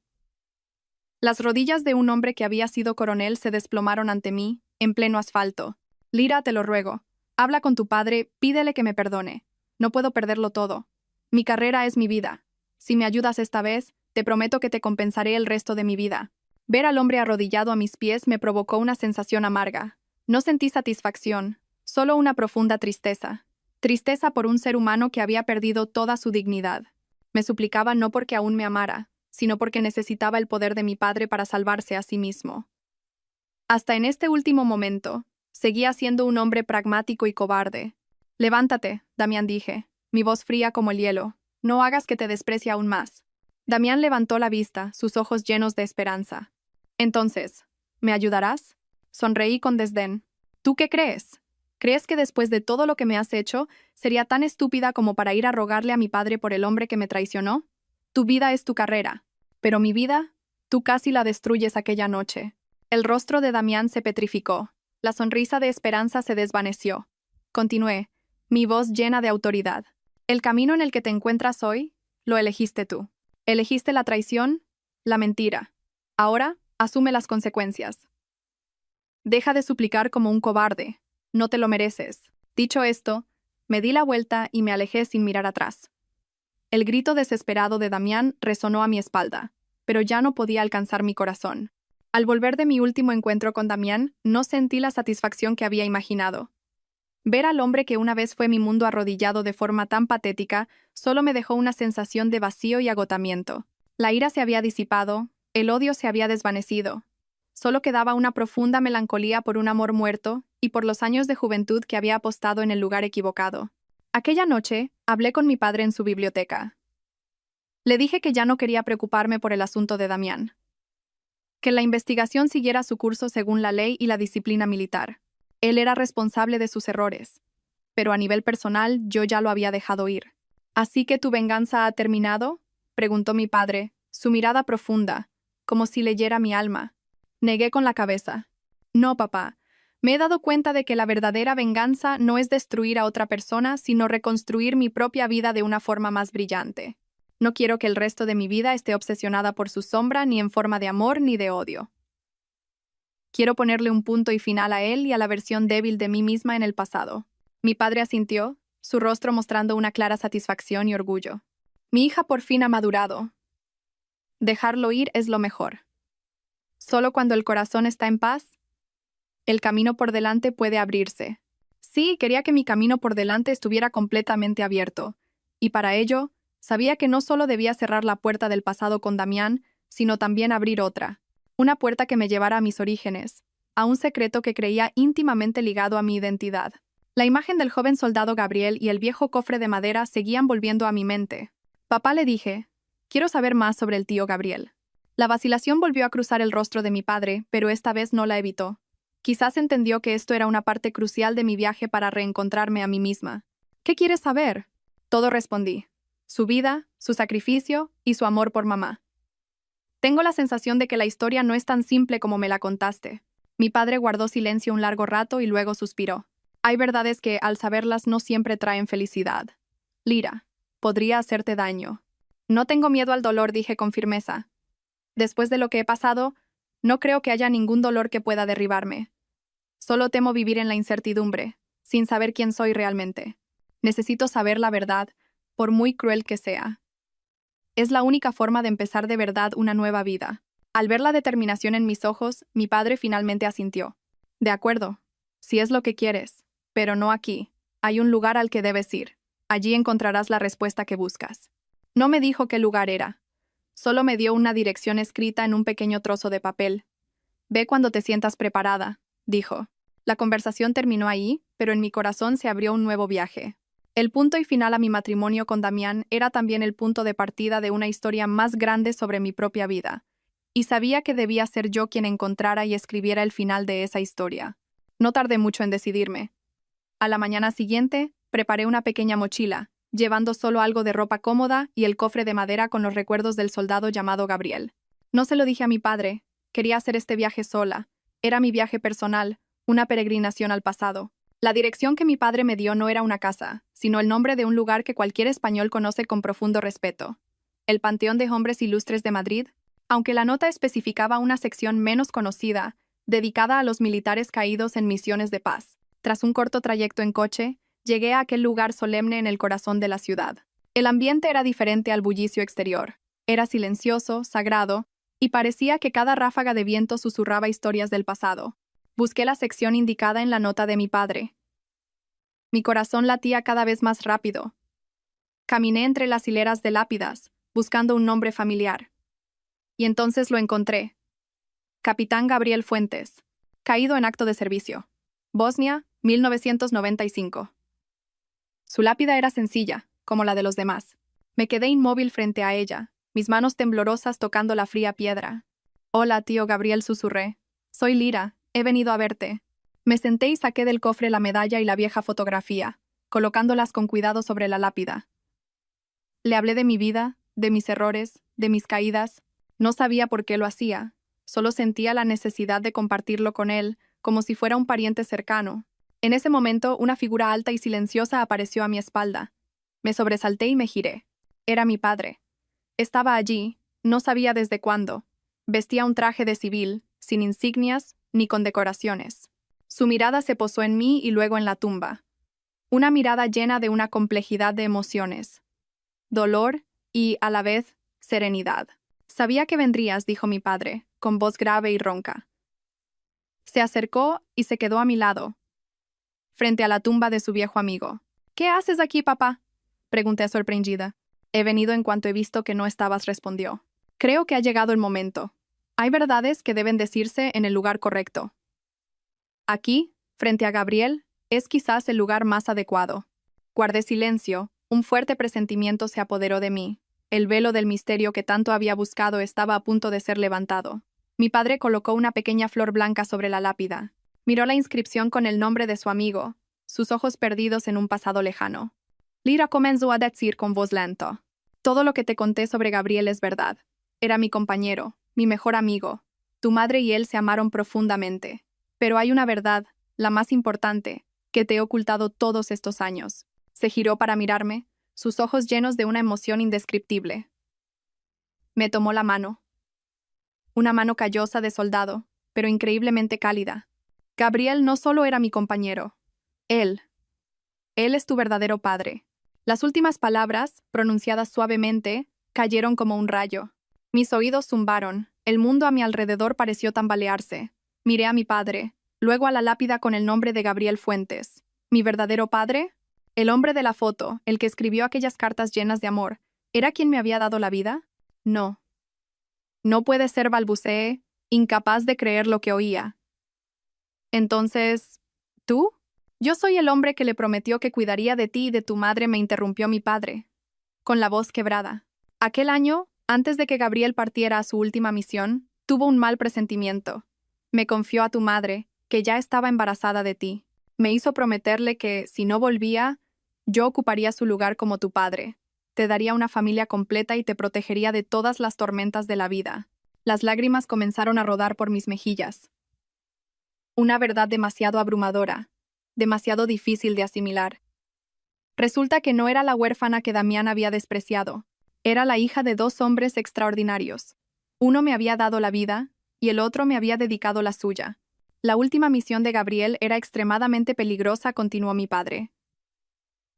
Las rodillas de un hombre que había sido coronel se desplomaron ante mí, en pleno asfalto. «Lira, te lo ruego. Habla con tu padre, pídele que me perdone. No puedo perderlo todo. Mi carrera es mi vida. Si me ayudas esta vez, te prometo que te compensaré el resto de mi vida». Ver al hombre arrodillado a mis pies me provocó una sensación amarga. No sentí satisfacción, solo una profunda tristeza. Tristeza por un ser humano que había perdido toda su dignidad. Me suplicaba no porque aún me amara, sino porque necesitaba el poder de mi padre para salvarse a sí mismo. Hasta en este último momento, seguía siendo un hombre pragmático y cobarde. «Levántate», Damián dije, mi voz fría como el hielo. «No hagas que te desprecie aún más». Damián levantó la vista, sus ojos llenos de esperanza. «Entonces, ¿me ayudarás?» Sonreí con desdén. «¿Tú qué crees? ¿Crees que después de todo lo que me has hecho, sería tan estúpida como para ir a rogarle a mi padre por el hombre que me traicionó? Tu vida es tu carrera. Pero mi vida, tú casi la destruyes aquella noche». El rostro de Damián se petrificó. La sonrisa de esperanza se desvaneció. Continué, mi voz llena de autoridad. «El camino en el que te encuentras hoy, lo elegiste tú. Elegiste la traición, la mentira. Ahora, asume las consecuencias. Deja de suplicar como un cobarde. No te lo mereces». Dicho esto, me di la vuelta y me alejé sin mirar atrás. El grito desesperado de Damián resonó a mi espalda, pero ya no podía alcanzar mi corazón. Al volver de mi último encuentro con Damián, no sentí la satisfacción que había imaginado. Ver al hombre que una vez fue mi mundo arrodillado de forma tan patética solo me dejó una sensación de vacío y agotamiento. La ira se había disipado, el odio se había desvanecido. Solo quedaba una profunda melancolía por un amor muerto y por los años de juventud que había apostado en el lugar equivocado. Aquella noche, hablé con mi padre en su biblioteca. Le dije que ya no quería preocuparme por el asunto de Damián. Que la investigación siguiera su curso según la ley y la disciplina militar. Él era responsable de sus errores. Pero a nivel personal, yo ya lo había dejado ir. ¿Así que tu venganza ha terminado?, preguntó mi padre, su mirada profunda, como si leyera mi alma. Negué con la cabeza. No, papá. Me he dado cuenta de que la verdadera venganza no es destruir a otra persona, sino reconstruir mi propia vida de una forma más brillante. No quiero que el resto de mi vida esté obsesionada por su sombra, ni en forma de amor ni de odio. Quiero ponerle un punto y final a él y a la versión débil de mí misma en el pasado. Mi padre asintió, su rostro mostrando una clara satisfacción y orgullo. Mi hija por fin ha madurado. Dejarlo ir es lo mejor. Solo cuando el corazón está en paz, el camino por delante puede abrirse. Sí, quería que mi camino por delante estuviera completamente abierto, y para ello, sabía que no solo debía cerrar la puerta del pasado con Damián, sino también abrir otra. Una puerta que me llevara a mis orígenes, a un secreto que creía íntimamente ligado a mi identidad. La imagen del joven soldado Gabriel y el viejo cofre de madera seguían volviendo a mi mente. Papá, le dije, quiero saber más sobre el tío Gabriel. La vacilación volvió a cruzar el rostro de mi padre, pero esta vez no la evitó. Quizás entendió que esto era una parte crucial de mi viaje para reencontrarme a mí misma. ¿Qué quieres saber? Todo respondí. Su vida, su sacrificio y su amor por mamá. Tengo la sensación de que la historia no es tan simple como me la contaste. Mi padre guardó silencio un largo rato y luego suspiró. Hay verdades que, al saberlas, no siempre traen felicidad. Lira, podría hacerte daño. No tengo miedo al dolor, dije con firmeza. Después de lo que he pasado, no creo que haya ningún dolor que pueda derribarme. Solo temo vivir en la incertidumbre, sin saber quién soy realmente. Necesito saber la verdad, por muy cruel que sea. Es la única forma de empezar de verdad una nueva vida. Al ver la determinación en mis ojos, mi padre finalmente asintió. De acuerdo, si es lo que quieres, pero no aquí. Hay un lugar al que debes ir. Allí encontrarás la respuesta que buscas. No me dijo qué lugar era. Solo me dio una dirección escrita en un pequeño trozo de papel. Ve cuando te sientas preparada, dijo. La conversación terminó ahí, pero en mi corazón se abrió un nuevo viaje. El punto y final a mi matrimonio con Damián era también el punto de partida de una historia más grande sobre mi propia vida, y sabía que debía ser yo quien encontrara y escribiera el final de esa historia. No tardé mucho en decidirme. A la mañana siguiente, preparé una pequeña mochila, llevando solo algo de ropa cómoda y el cofre de madera con los recuerdos del soldado llamado Gabriel. No se lo dije a mi padre, quería hacer este viaje sola. Era mi viaje personal, una peregrinación al pasado. La dirección que mi padre me dio no era una casa, sino el nombre de un lugar que cualquier español conoce con profundo respeto. El Panteón de Hombres Ilustres de Madrid, aunque la nota especificaba una sección menos conocida, dedicada a los militares caídos en misiones de paz. Tras un corto trayecto en coche, llegué a aquel lugar solemne en el corazón de la ciudad. El ambiente era diferente al bullicio exterior. Era silencioso, sagrado, y parecía que cada ráfaga de viento susurraba historias del pasado. Busqué la sección indicada en la nota de mi padre. Mi corazón latía cada vez más rápido. Caminé entre las hileras de lápidas, buscando un nombre familiar. Y entonces lo encontré. Capitán Gabriel Fuentes. Caído en acto de servicio. Bosnia, 1995. Su lápida era sencilla, como la de los demás. Me quedé inmóvil frente a ella, mis manos temblorosas tocando la fría piedra. Hola, tío Gabriel, susurré. Soy Lira. He venido a verte. Me senté y saqué del cofre la medalla y la vieja fotografía, colocándolas con cuidado sobre la lápida. Le hablé de mi vida, de mis errores, de mis caídas. No sabía por qué lo hacía. Solo sentía la necesidad de compartirlo con él, como si fuera un pariente cercano. En ese momento, una figura alta y silenciosa apareció a mi espalda. Me sobresalté y me giré. Era mi padre. Estaba allí, no sabía desde cuándo. Vestía un traje de civil, sin insignias ni condecoraciones. Su mirada se posó en mí y luego en la tumba. Una mirada llena de una complejidad de emociones. Dolor y, a la vez, serenidad. Sabía que vendrías, dijo mi padre, con voz grave y ronca. Se acercó y se quedó a mi lado. frente a la tumba de su viejo amigo. ¿Qué haces aquí, papá?, pregunté sorprendida. He venido en cuanto he visto que no estabas, respondió. Creo que ha llegado el momento. Hay verdades que deben decirse en el lugar correcto. Aquí, frente a Gabriel, es quizás el lugar más adecuado. Guardé silencio, un fuerte presentimiento se apoderó de mí. El velo del misterio que tanto había buscado estaba a punto de ser levantado. Mi padre colocó una pequeña flor blanca sobre la lápida. Miró la inscripción con el nombre de su amigo, sus ojos perdidos en un pasado lejano. Lyra comenzó a decir con voz lenta. Todo lo que te conté sobre Gabriel es verdad. Era mi compañero, mi mejor amigo. Tu madre y él se amaron profundamente. Pero hay una verdad, la más importante, que te he ocultado todos estos años. Se giró para mirarme, sus ojos llenos de una emoción indescriptible. Me tomó la mano. Una mano callosa de soldado, pero increíblemente cálida. Gabriel no solo era mi compañero. Él es tu verdadero padre. Las últimas palabras, pronunciadas suavemente, cayeron como un rayo. Mis oídos zumbaron, el mundo a mi alrededor pareció tambalearse. Miré a mi padre, luego a la lápida con el nombre de Gabriel Fuentes. ¿Mi verdadero padre? El hombre de la foto, el que escribió aquellas cartas llenas de amor, ¿era quien me había dado la vida? No. No puede ser, balbuceé, incapaz de creer lo que oía. Entonces, ¿tú? Yo soy el hombre que le prometió que cuidaría de ti y de tu madre, me interrumpió mi padre, con la voz quebrada. Aquel año, antes de que Gabriel partiera a su última misión, tuvo un mal presentimiento. Me confió a tu madre, que ya estaba embarazada de ti. Me hizo prometerle que, si no volvía, yo ocuparía su lugar como tu padre. Te daría una familia completa y te protegería de todas las tormentas de la vida. Las lágrimas comenzaron a rodar por mis mejillas. Una verdad demasiado abrumadora, demasiado difícil de asimilar. Resulta que no era la huérfana que Damián había despreciado. Era la hija de dos hombres extraordinarios. Uno me había dado la vida, y el otro me había dedicado la suya. La última misión de Gabriel era extremadamente peligrosa, continuó mi padre.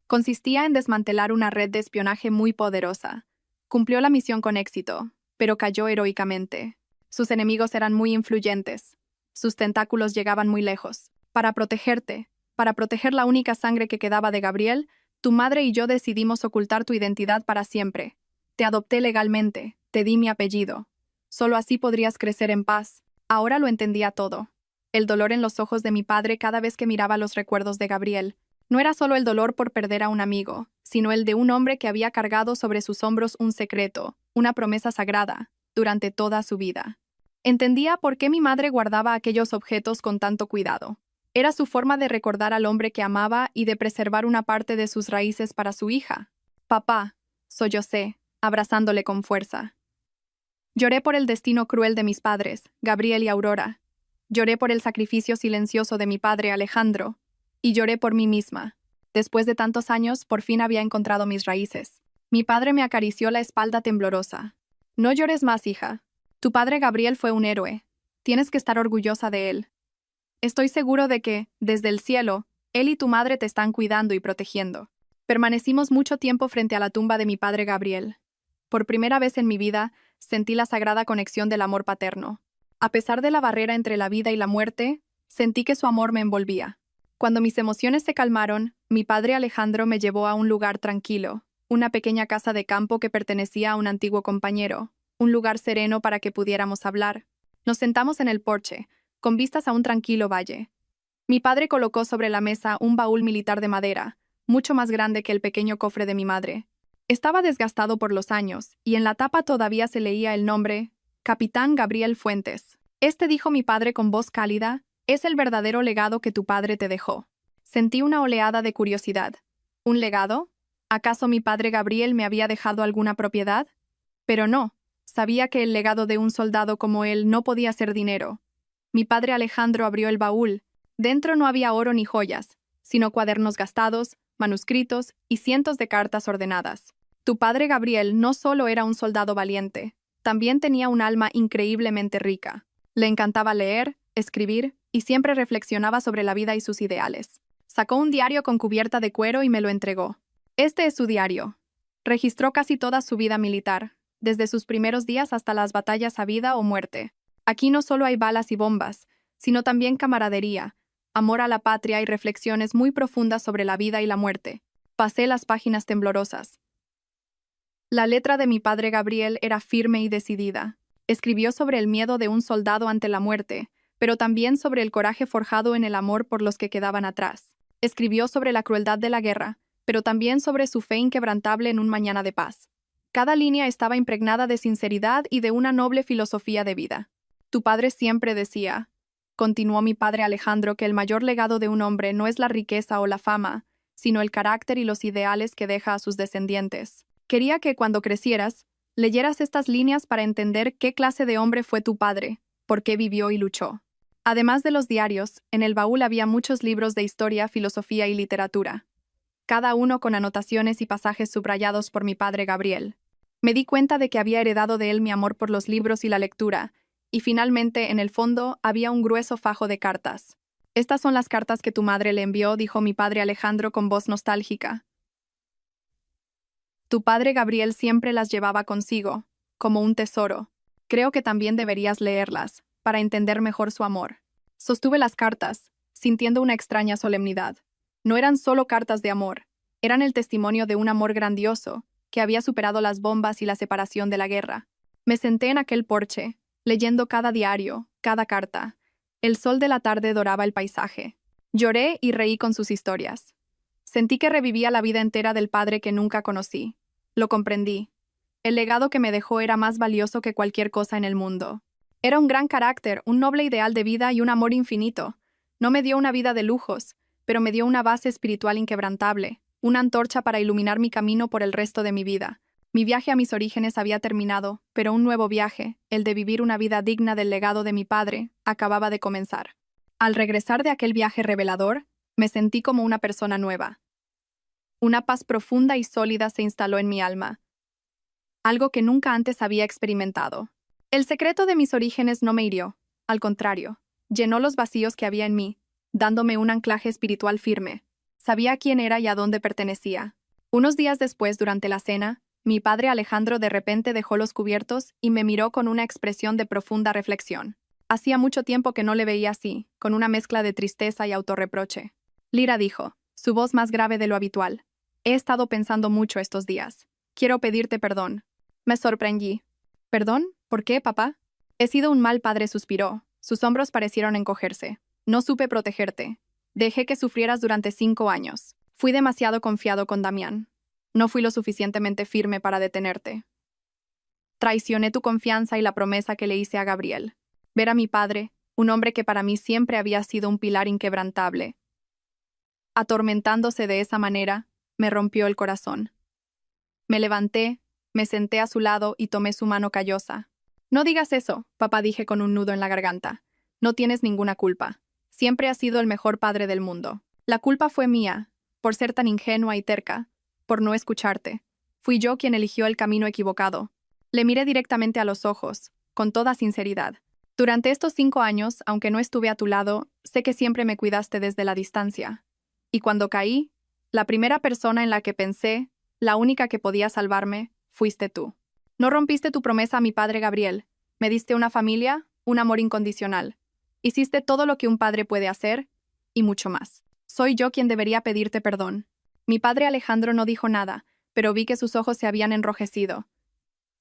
Consistía en desmantelar una red de espionaje muy poderosa. Cumplió la misión con éxito, pero cayó heroicamente. Sus enemigos eran muy influyentes. Sus tentáculos llegaban muy lejos. Para protegerte, para proteger la única sangre que quedaba de Gabriel, tu madre y yo decidimos ocultar tu identidad para siempre. Te adopté legalmente, te di mi apellido. Solo así podrías crecer en paz. Ahora lo entendía todo. El dolor en los ojos de mi padre cada vez que miraba los recuerdos de Gabriel. No era solo el dolor por perder a un amigo, sino el de un hombre que había cargado sobre sus hombros un secreto, una promesa sagrada, durante toda su vida. Entendía por qué mi madre guardaba aquellos objetos con tanto cuidado. Era su forma de recordar al hombre que amaba y de preservar una parte de sus raíces para su hija. Papá, sollocé, abrazándole con fuerza. Lloré por el destino cruel de mis padres, Gabriel y Aurora. Lloré por el sacrificio silencioso de mi padre, Alejandro. Y lloré por mí misma. Después de tantos años, por fin había encontrado mis raíces. Mi padre me acarició la espalda temblorosa. No llores más, hija. Tu padre Gabriel fue un héroe. Tienes que estar orgullosa de él. Estoy seguro de que, desde el cielo, él y tu madre te están cuidando y protegiendo. Permanecimos mucho tiempo frente a la tumba de mi padre Gabriel. Por primera vez en mi vida, sentí la sagrada conexión del amor paterno. A pesar de la barrera entre la vida y la muerte, sentí que su amor me envolvía. Cuando mis emociones se calmaron, mi padre Alejandro me llevó a un lugar tranquilo, una pequeña casa de campo que pertenecía a un antiguo compañero, un lugar sereno para que pudiéramos hablar. Nos sentamos en el porche, con vistas a un tranquilo valle. Mi padre colocó sobre la mesa un baúl militar de madera, mucho más grande que el pequeño cofre de mi madre. Estaba desgastado por los años, y en la tapa todavía se leía el nombre, Capitán Gabriel Fuentes. Dijo mi padre con voz cálida, es el verdadero legado que tu padre te dejó. Sentí una oleada de curiosidad. ¿Un legado? ¿Acaso mi padre Gabriel me había dejado alguna propiedad? Pero no, sabía que el legado de un soldado como él no podía ser dinero. Mi padre Alejandro abrió el baúl. Dentro no había oro ni joyas, sino cuadernos gastados, manuscritos y cientos de cartas ordenadas. Tu padre Gabriel no solo era un soldado valiente, también tenía un alma increíblemente rica. Le encantaba leer, escribir, y siempre reflexionaba sobre la vida y sus ideales. Sacó un diario con cubierta de cuero y me lo entregó. Este es su diario. Registró casi toda su vida militar, desde sus primeros días hasta las batallas a vida o muerte. Aquí no solo hay balas y bombas, sino también camaradería, amor a la patria y reflexiones muy profundas sobre la vida y la muerte. Pasé las páginas temblorosas. La letra de mi padre Gabriel era firme y decidida. Escribió sobre el miedo de un soldado ante la muerte, pero también sobre el coraje forjado en el amor por los que quedaban atrás. Escribió sobre la crueldad de la guerra, pero también sobre su fe inquebrantable en un mañana de paz. Cada línea estaba impregnada de sinceridad y de una noble filosofía de vida. Tu padre siempre decía, continuó mi padre Alejandro, que el mayor legado de un hombre no es la riqueza o la fama, sino el carácter y los ideales que deja a sus descendientes. Quería que cuando crecieras, leyeras estas líneas para entender qué clase de hombre fue tu padre, por qué vivió y luchó. Además de los diarios, en el baúl había muchos libros de historia, filosofía y literatura, cada uno con anotaciones y pasajes subrayados por mi padre Gabriel. Me di cuenta de que había heredado de él mi amor por los libros y la lectura, y finalmente, en el fondo, había un grueso fajo de cartas. Estas son las cartas que tu madre le envió, dijo mi padre Alejandro con voz nostálgica. Tu padre Gabriel siempre las llevaba consigo, como un tesoro. Creo que también deberías leerlas, para entender mejor su amor. Sostuve las cartas, sintiendo una extraña solemnidad. No eran solo cartas de amor, eran el testimonio de un amor grandioso, que había superado las bombas y la separación de la guerra. Me senté en aquel porche, leyendo cada diario, cada carta. El sol de la tarde doraba el paisaje. Lloré y reí con sus historias. Sentí que revivía la vida entera del padre que nunca conocí. Lo comprendí. El legado que me dejó era más valioso que cualquier cosa en el mundo. Era un gran carácter, un noble ideal de vida y un amor infinito. No me dio una vida de lujos, pero me dio una base espiritual inquebrantable, una antorcha para iluminar mi camino por el resto de mi vida. Mi viaje a mis orígenes había terminado, pero un nuevo viaje, el de vivir una vida digna del legado de mi padre, acababa de comenzar. Al regresar de aquel viaje revelador, me sentí como una persona nueva. Una paz profunda y sólida se instaló en mi alma, algo que nunca antes había experimentado. El secreto de mis orígenes no me hirió, al contrario, llenó los vacíos que había en mí, dándome un anclaje espiritual firme. Sabía quién era y a dónde pertenecía. Unos días después, durante la cena, mi padre Alejandro de repente dejó los cubiertos y me miró con una expresión de profunda reflexión. Hacía mucho tiempo que no le veía así, con una mezcla de tristeza y autorreproche. Lira dijo, su voz más grave de lo habitual. He estado pensando mucho estos días. Quiero pedirte perdón. Me sorprendí. ¿Perdón? ¿Por qué, papá? He sido un mal padre, suspiró. Sus hombros parecieron encogerse. No supe protegerte. Dejé que sufrieras durante 5 años. Fui demasiado confiado con Damián. No fui lo suficientemente firme para detenerte. Traicioné tu confianza y la promesa que le hice a Gabriel. Ver a mi padre, un hombre que para mí siempre había sido un pilar inquebrantable, atormentándose de esa manera, me rompió el corazón. Me levanté, me senté a su lado y tomé su mano callosa. No digas eso, papá, dije con un nudo en la garganta. No tienes ninguna culpa. Siempre has sido el mejor padre del mundo. La culpa fue mía, por ser tan ingenua y terca, por no escucharte. Fui yo quien eligió el camino equivocado. Le miré directamente a los ojos, con toda sinceridad. Durante estos 5 años, aunque no estuve a tu lado, sé que siempre me cuidaste desde la distancia. Y cuando caí, la primera persona en la que pensé, la única que podía salvarme, fuiste tú. No rompiste tu promesa a mi padre Gabriel. Me diste una familia, un amor incondicional. Hiciste todo lo que un padre puede hacer, y mucho más. Soy yo quien debería pedirte perdón. Mi padre Alejandro no dijo nada, pero vi que sus ojos se habían enrojecido.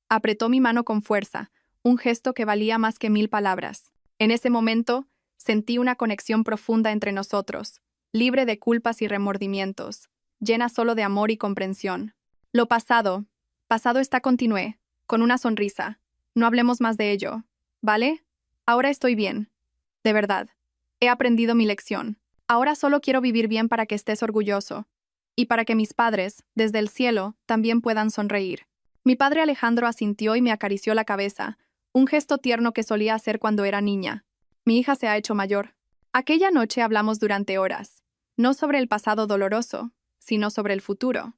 Apretó mi mano con fuerza, un gesto que valía más que 1000 palabras. En ese momento, sentí una conexión profunda entre nosotros, libre de culpas y remordimientos, llena solo de amor y comprensión. Lo pasado está, continué, con una sonrisa. No hablemos más de ello, ¿vale? Ahora estoy bien. De verdad. He aprendido mi lección. Ahora solo quiero vivir bien para que estés orgulloso, y para que mis padres, desde el cielo, también puedan sonreír. Mi padre Alejandro asintió y me acarició la cabeza, un gesto tierno que solía hacer cuando era niña. Mi hija se ha hecho mayor. Aquella noche hablamos durante horas, no sobre el pasado doloroso, sino sobre el futuro.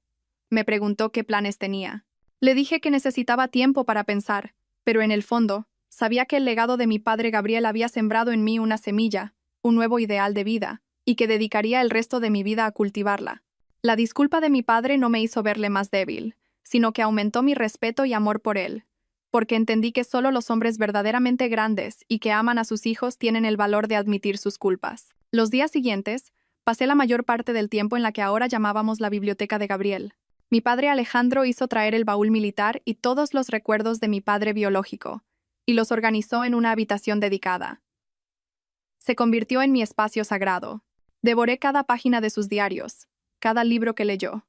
Me preguntó qué planes tenía. Le dije que necesitaba tiempo para pensar, pero en el fondo, sabía que el legado de mi padre Gabriel había sembrado en mí una semilla, un nuevo ideal de vida, y que dedicaría el resto de mi vida a cultivarla. La disculpa de mi padre no me hizo verle más débil, sino que aumentó mi respeto y amor por él. porque entendí que solo los hombres verdaderamente grandes y que aman a sus hijos tienen el valor de admitir sus culpas. Los días siguientes, pasé la mayor parte del tiempo en la que ahora llamábamos la biblioteca de Gabriel. Mi padre Alejandro hizo traer el baúl militar y todos los recuerdos de mi padre biológico, y los organizó en una habitación dedicada. Se convirtió en mi espacio sagrado. Devoré cada página de sus diarios, cada libro que leyó.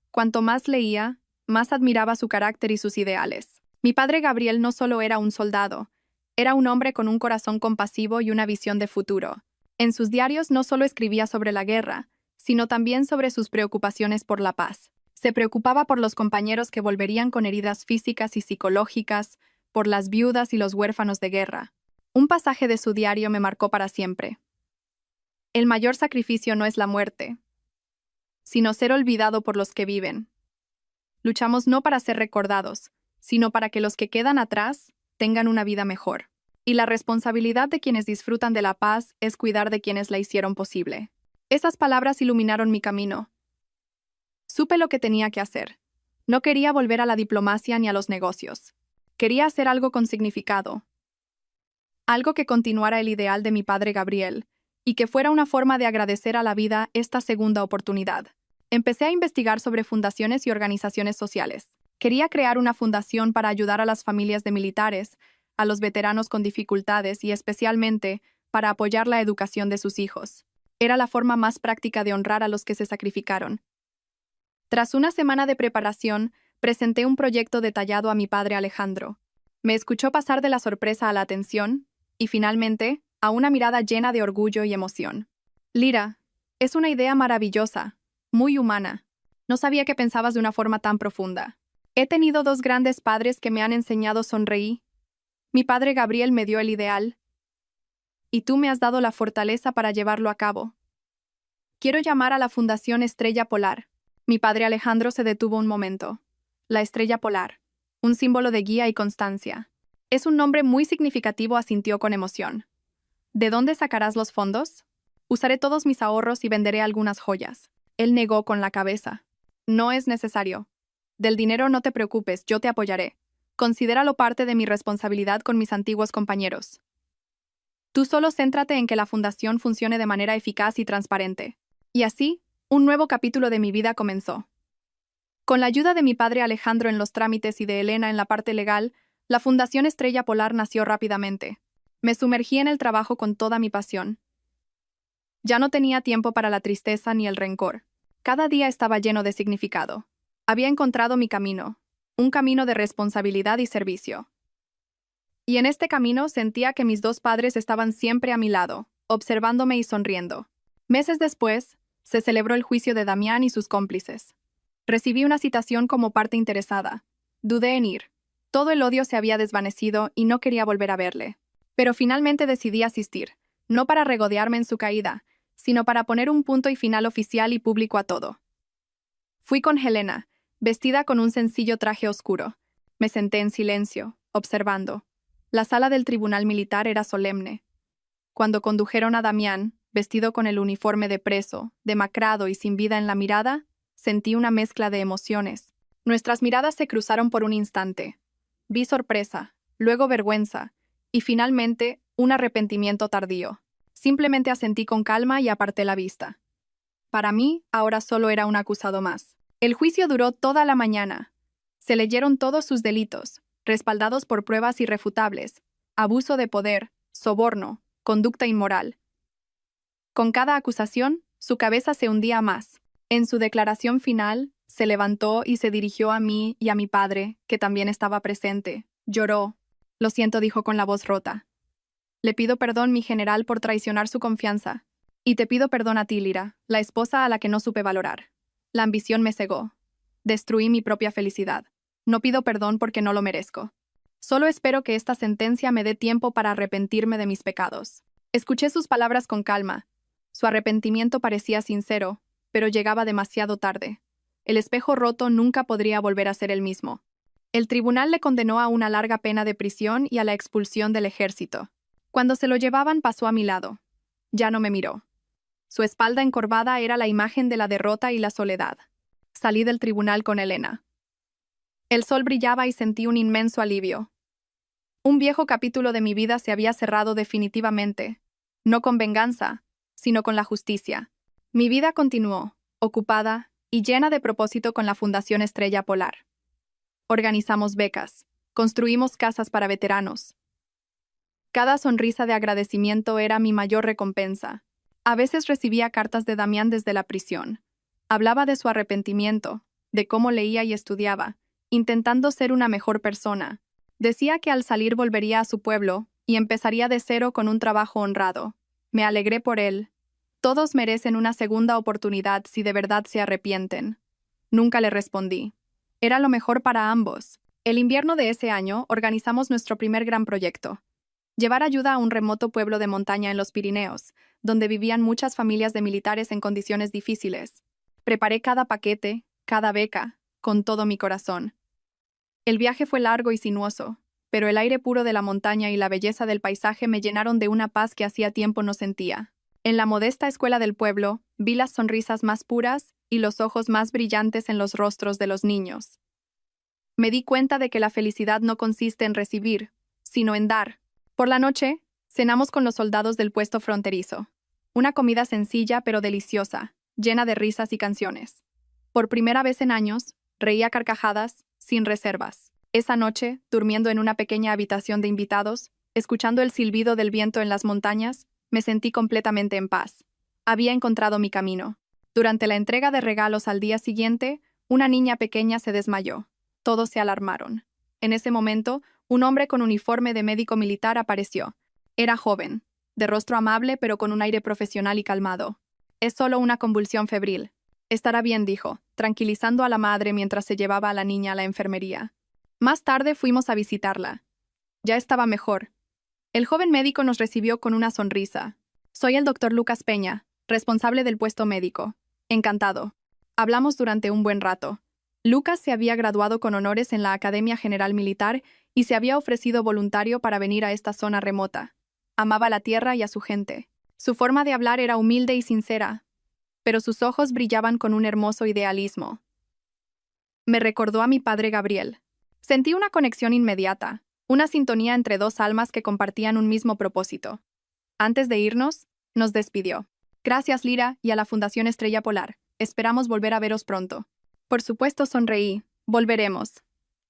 Cuanto más leía, más admiraba su carácter y sus ideales. Mi padre Gabriel no solo era un soldado, era un hombre con un corazón compasivo y una visión de futuro. En sus diarios no solo escribía sobre la guerra, sino también sobre sus preocupaciones por la paz. Se preocupaba por los compañeros que volverían con heridas físicas y psicológicas, por las viudas y los huérfanos de guerra. Un pasaje de su diario me marcó para siempre. El mayor sacrificio no es la muerte, sino ser olvidado por los que viven. Luchamos no para ser recordados, sino para que los que quedan atrás tengan una vida mejor. Y la responsabilidad de quienes disfrutan de la paz es cuidar de quienes la hicieron posible. Esas palabras iluminaron mi camino. Supe lo que tenía que hacer. No quería volver a la diplomacia ni a los negocios. Quería hacer algo con significado. Algo que continuara el ideal de mi padre Gabriel, y que fuera una forma de agradecer a la vida esta segunda oportunidad. Empecé a investigar sobre fundaciones y organizaciones sociales. Quería crear una fundación para ayudar a las familias de militares, a los veteranos con dificultades y especialmente para apoyar la educación de sus hijos. Era la forma más práctica de honrar a los que se sacrificaron. Tras una semana de preparación, presenté un proyecto detallado a mi padre Alejandro. Me escuchó pasar de la sorpresa a la atención y, finalmente, a una mirada llena de orgullo y emoción. Lira, es una idea maravillosa, muy humana. No sabía que pensabas de una forma tan profunda. He tenido dos grandes padres que me han enseñado sonreír. Mi padre Gabriel me dio el ideal, y tú me has dado la fortaleza para llevarlo a cabo. Quiero llamar a la Fundación Estrella Polar. Mi padre Alejandro se detuvo un momento. La estrella polar, un símbolo de guía y constancia. Es un nombre muy significativo, asintió con emoción. ¿De dónde sacarás los fondos? Usaré todos mis ahorros y venderé algunas joyas. Él negó con la cabeza. No es necesario. Del dinero no te preocupes, yo te apoyaré. Considéralo parte de mi responsabilidad con mis antiguos compañeros. Tú solo céntrate en que la fundación funcione de manera eficaz y transparente. Y así, un nuevo capítulo de mi vida comenzó. Con la ayuda de mi padre Alejandro en los trámites y de Elena en la parte legal, la Fundación Estrella Polar nació rápidamente. Me sumergí en el trabajo con toda mi pasión. Ya no tenía tiempo para la tristeza ni el rencor. Cada día estaba lleno de significado. Había encontrado mi camino, un camino de responsabilidad y servicio. Y en este camino sentía que mis dos padres estaban siempre a mi lado, observándome y sonriendo. Meses después, se celebró el juicio de Damián y sus cómplices. Recibí una citación como parte interesada. Dudé en ir. Todo el odio se había desvanecido y no quería volver a verle. Pero finalmente decidí asistir, no para regodearme en su caída, sino para poner un punto y final oficial y público a todo. Fui con Helena, vestida con un sencillo traje oscuro. Me senté en silencio, observando. La sala del tribunal militar era solemne. Cuando condujeron a Damián, vestido con el uniforme de preso, demacrado y sin vida en la mirada, sentí una mezcla de emociones. Nuestras miradas se cruzaron por un instante. Vi sorpresa, luego vergüenza, y finalmente un arrepentimiento tardío. Simplemente asentí con calma y aparté la vista. Para mí, ahora solo era un acusado más. El juicio duró toda la mañana. Se leyeron todos sus delitos, respaldados por pruebas irrefutables: abuso de poder, soborno, conducta inmoral. Con cada acusación, su cabeza se hundía más. En su declaración final, se levantó y se dirigió a mí y a mi padre, que también estaba presente. Lloró. Lo siento, dijo con la voz rota. Le pido perdón, mi general, por traicionar su confianza. Y te pido perdón a ti, Lira, la esposa a la que no supe valorar. La ambición me cegó. Destruí mi propia felicidad. No pido perdón porque no lo merezco. Solo espero que esta sentencia me dé tiempo para arrepentirme de mis pecados. Escuché sus palabras con calma. Su arrepentimiento parecía sincero, pero llegaba demasiado tarde. El espejo roto nunca podría volver a ser el mismo. El tribunal le condenó a una larga pena de prisión y a la expulsión del ejército. Cuando se lo llevaban, pasó a mi lado. Ya no me miró. Su espalda encorvada era la imagen de la derrota y la soledad. Salí del tribunal con Elena. El sol brillaba y sentí un inmenso alivio. Un viejo capítulo de mi vida se había cerrado definitivamente, no con venganza, sino con la justicia. Mi vida continuó, ocupada y llena de propósito con la Fundación Estrella Polar. Organizamos becas, construimos casas para veteranos. Cada sonrisa de agradecimiento era mi mayor recompensa. A veces recibía cartas de Damián desde la prisión. Hablaba de su arrepentimiento, de cómo leía y estudiaba, intentando ser una mejor persona. Decía que al salir volvería a su pueblo y empezaría de cero con un trabajo honrado. Me alegré por él. Todos merecen una segunda oportunidad si de verdad se arrepienten. Nunca le respondí. Era lo mejor para ambos. El invierno de ese año organizamos nuestro primer gran proyecto. Llevar ayuda a un remoto pueblo de montaña en los Pirineos, donde vivían muchas familias de militares en condiciones difíciles. Preparé cada paquete, cada beca, con todo mi corazón. El viaje fue largo y sinuoso, pero el aire puro de la montaña y la belleza del paisaje me llenaron de una paz que hacía tiempo no sentía. En la modesta escuela del pueblo, vi las sonrisas más puras y los ojos más brillantes en los rostros de los niños. Me di cuenta de que la felicidad no consiste en recibir, sino en dar. Por la noche, cenamos con los soldados del puesto fronterizo. Una comida sencilla pero deliciosa, llena de risas y canciones. Por primera vez en años, reía a carcajadas, sin reservas. Esa noche, durmiendo en una pequeña habitación de invitados, escuchando el silbido del viento en las montañas, me sentí completamente en paz. Había encontrado mi camino. Durante la entrega de regalos al día siguiente, una niña pequeña se desmayó. Todos se alarmaron. En ese momento, un hombre con uniforme de médico militar apareció. Era joven, de rostro amable pero con un aire profesional y calmado. Es solo una convulsión febril. Estará bien, dijo, tranquilizando a la madre mientras se llevaba a la niña a la enfermería. Más tarde fuimos a visitarla. Ya estaba mejor. El joven médico nos recibió con una sonrisa. Soy el doctor Lucas Peña, responsable del puesto médico. Encantado. Hablamos durante un buen rato. Lucas se había graduado con honores en la Academia General Militar y se había ofrecido voluntario para venir a esta zona remota. Amaba la tierra y a su gente. Su forma de hablar era humilde y sincera, pero sus ojos brillaban con un hermoso idealismo. Me recordó a mi padre Gabriel. Sentí una conexión inmediata, una sintonía entre dos almas que compartían un mismo propósito. Antes de irnos, nos despidió. Gracias, Lira, y a la Fundación Estrella Polar. Esperamos volver a veros pronto. Por supuesto, sonreí. Volveremos.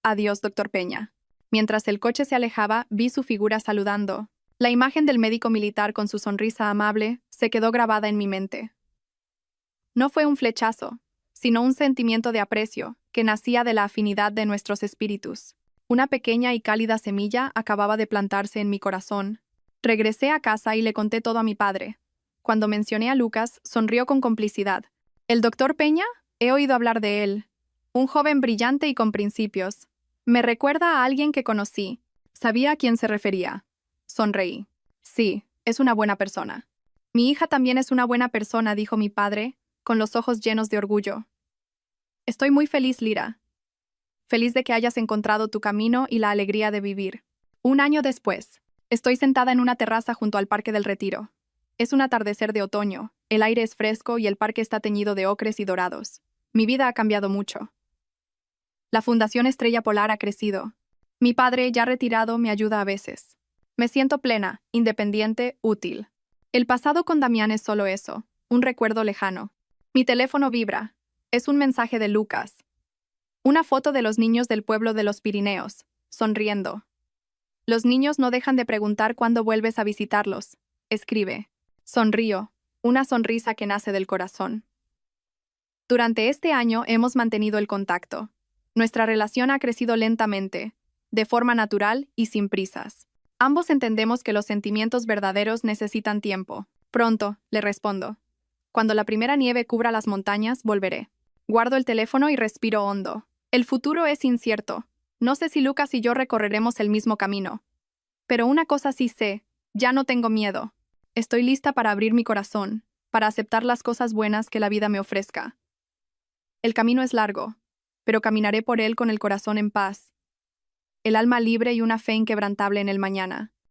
Adiós, doctor Peña. Mientras el coche se alejaba, vi su figura saludando. La imagen del médico militar con su sonrisa amable se quedó grabada en mi mente. No fue un flechazo, sino un sentimiento de aprecio que nacía de la afinidad de nuestros espíritus. Una pequeña y cálida semilla acababa de plantarse en mi corazón. Regresé a casa y le conté todo a mi padre. Cuando mencioné a Lucas, sonrió con complicidad. ¿El doctor Peña? He oído hablar de él. Un joven brillante y con principios. Me recuerda a alguien que conocí. Sabía a quién se refería. Sonreí. Sí, es una buena persona. Mi hija también es una buena persona, dijo mi padre, con los ojos llenos de orgullo. Estoy muy feliz, Lira. Feliz de que hayas encontrado tu camino y la alegría de vivir. Un año después, estoy sentada en una terraza junto al Parque del Retiro. Es un atardecer de otoño, el aire es fresco y el parque está teñido de ocres y dorados. Mi vida ha cambiado mucho. La Fundación Estrella Polar ha crecido. Mi padre, ya retirado, me ayuda a veces. Me siento plena, independiente, útil. El pasado con Damián es solo eso, un recuerdo lejano. Mi teléfono vibra. Es un mensaje de Lucas. Una foto de los niños del pueblo de los Pirineos, sonriendo. Los niños no dejan de preguntar cuándo vuelves a visitarlos. Escribe. Sonrío, una sonrisa que nace del corazón. Durante este año hemos mantenido el contacto. Nuestra relación ha crecido lentamente, de forma natural y sin prisas. Ambos entendemos que los sentimientos verdaderos necesitan tiempo. Pronto, le respondo. Cuando la primera nieve cubra las montañas, volveré. Guardo el teléfono y respiro hondo. El futuro es incierto. No sé si Lucas y yo recorreremos el mismo camino. Pero una cosa sí sé, ya no tengo miedo. Estoy lista para abrir mi corazón, para aceptar las cosas buenas que la vida me ofrezca. El camino es largo, pero caminaré por él con el corazón en paz, el alma libre y una fe inquebrantable en el mañana.